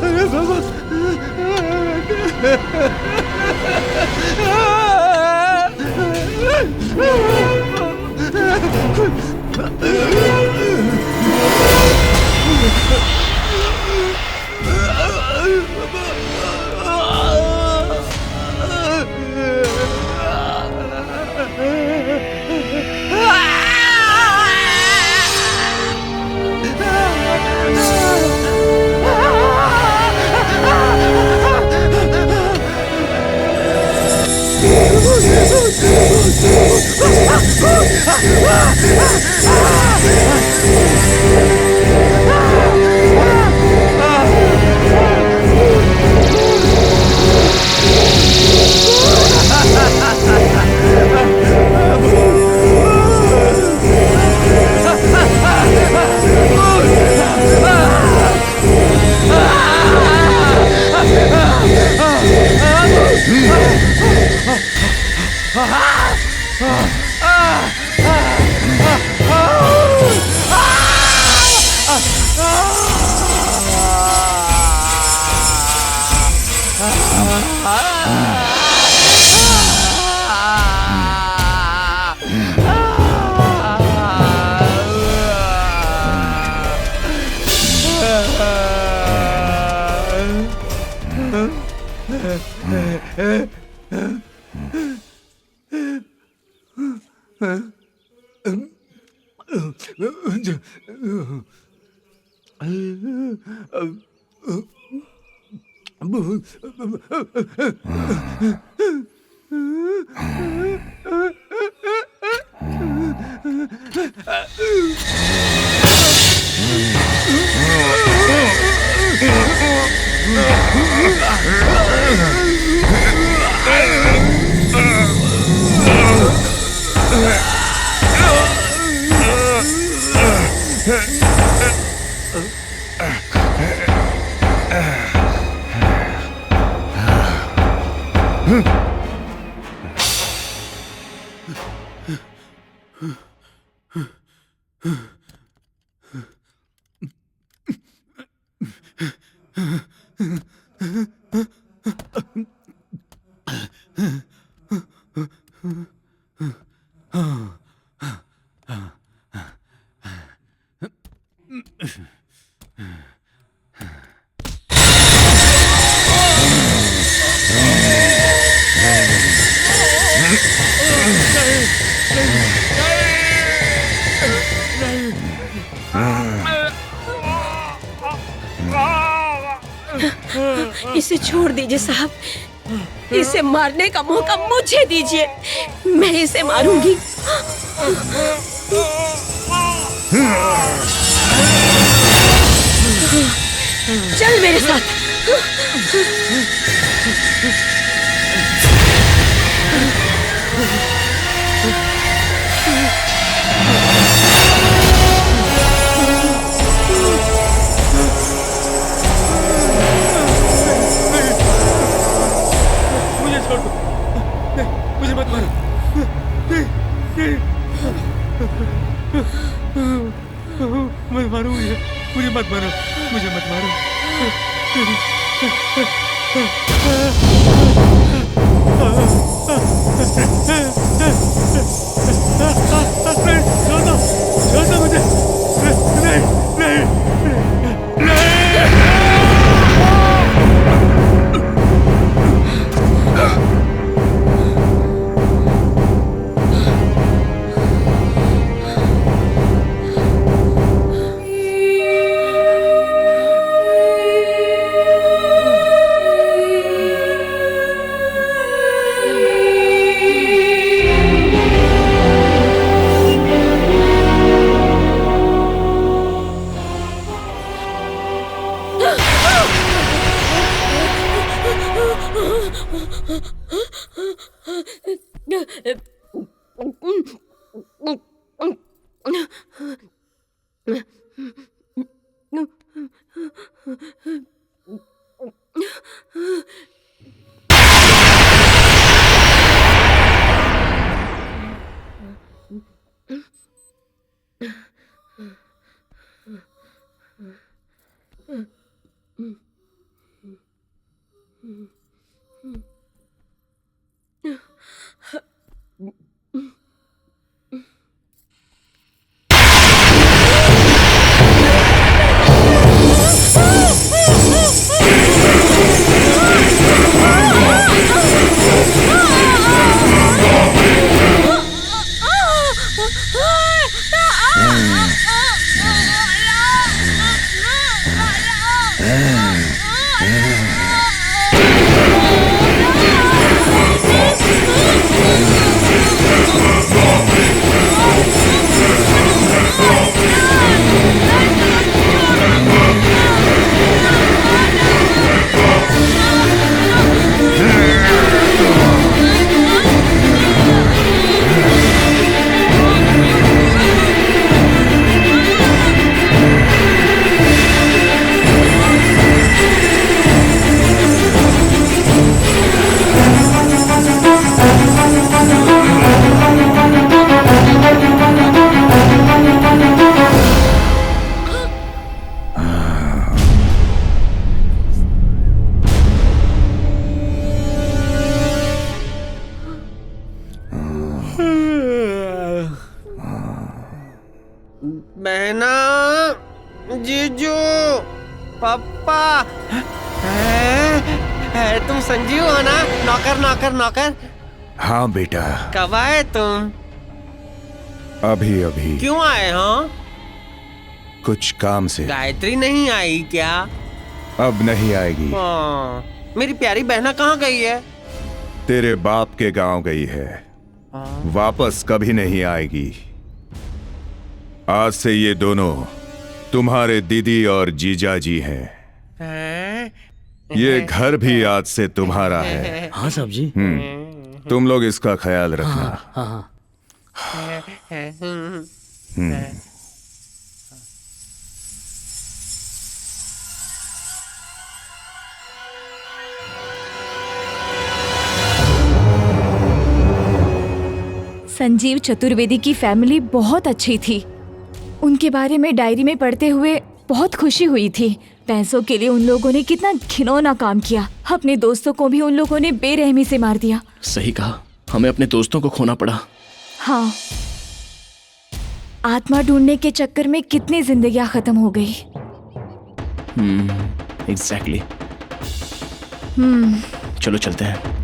अरे बाबा, इसे छोड़ दीजिए साहब, इसे मारने का मौका मुझे दीजिए, मैं इसे मारूंगी। चल मेरे साथ। मुझे छोड़ दो, मुझे मत मारो, मत मारो मुझे मत मारो, मुझे मत मारो। छोड़ दो मुझे, नहीं। बहना, जीजू, पापा, तुम संजीव हो ना? नौकर नौकर नौकर। हाँ बेटा। कब आए तुम? अभी अभी क्यों आए? हाँ, कुछ काम से। गायत्री नहीं आई क्या? अब नहीं आएगी। हाँ, मेरी प्यारी बहना कहाँ गई है? तेरे बाप के गांव गई है, वापस कभी नहीं आएगी। आज से ये दोनों तुम्हारे दीदी और जीजा जी हैं। ये घर भी आज से तुम्हारा है। हाँ साहब जी। तुम लोग इसका ख्याल रखना। हाँ। संजीव चतुर्वेदी की फैमिली बहुत अच्छी थी। उनके बारे में डायरी में पढ़ते हुए बहुत खुशी हुई थी। पैसों के लिए उन लोगों ने कितना घिनौना काम किया। अपने दोस्तों को भी उन लोगों ने बेरहमी से मार दिया। सही कहा, हमें अपने दोस्तों को खोना पड़ा। हाँ, आत्मा ढूंढने के चक्कर में कितनी जिंदगियां खत्म हो गई। एग्जैक्टली। हम्म। चलो चलते हैं।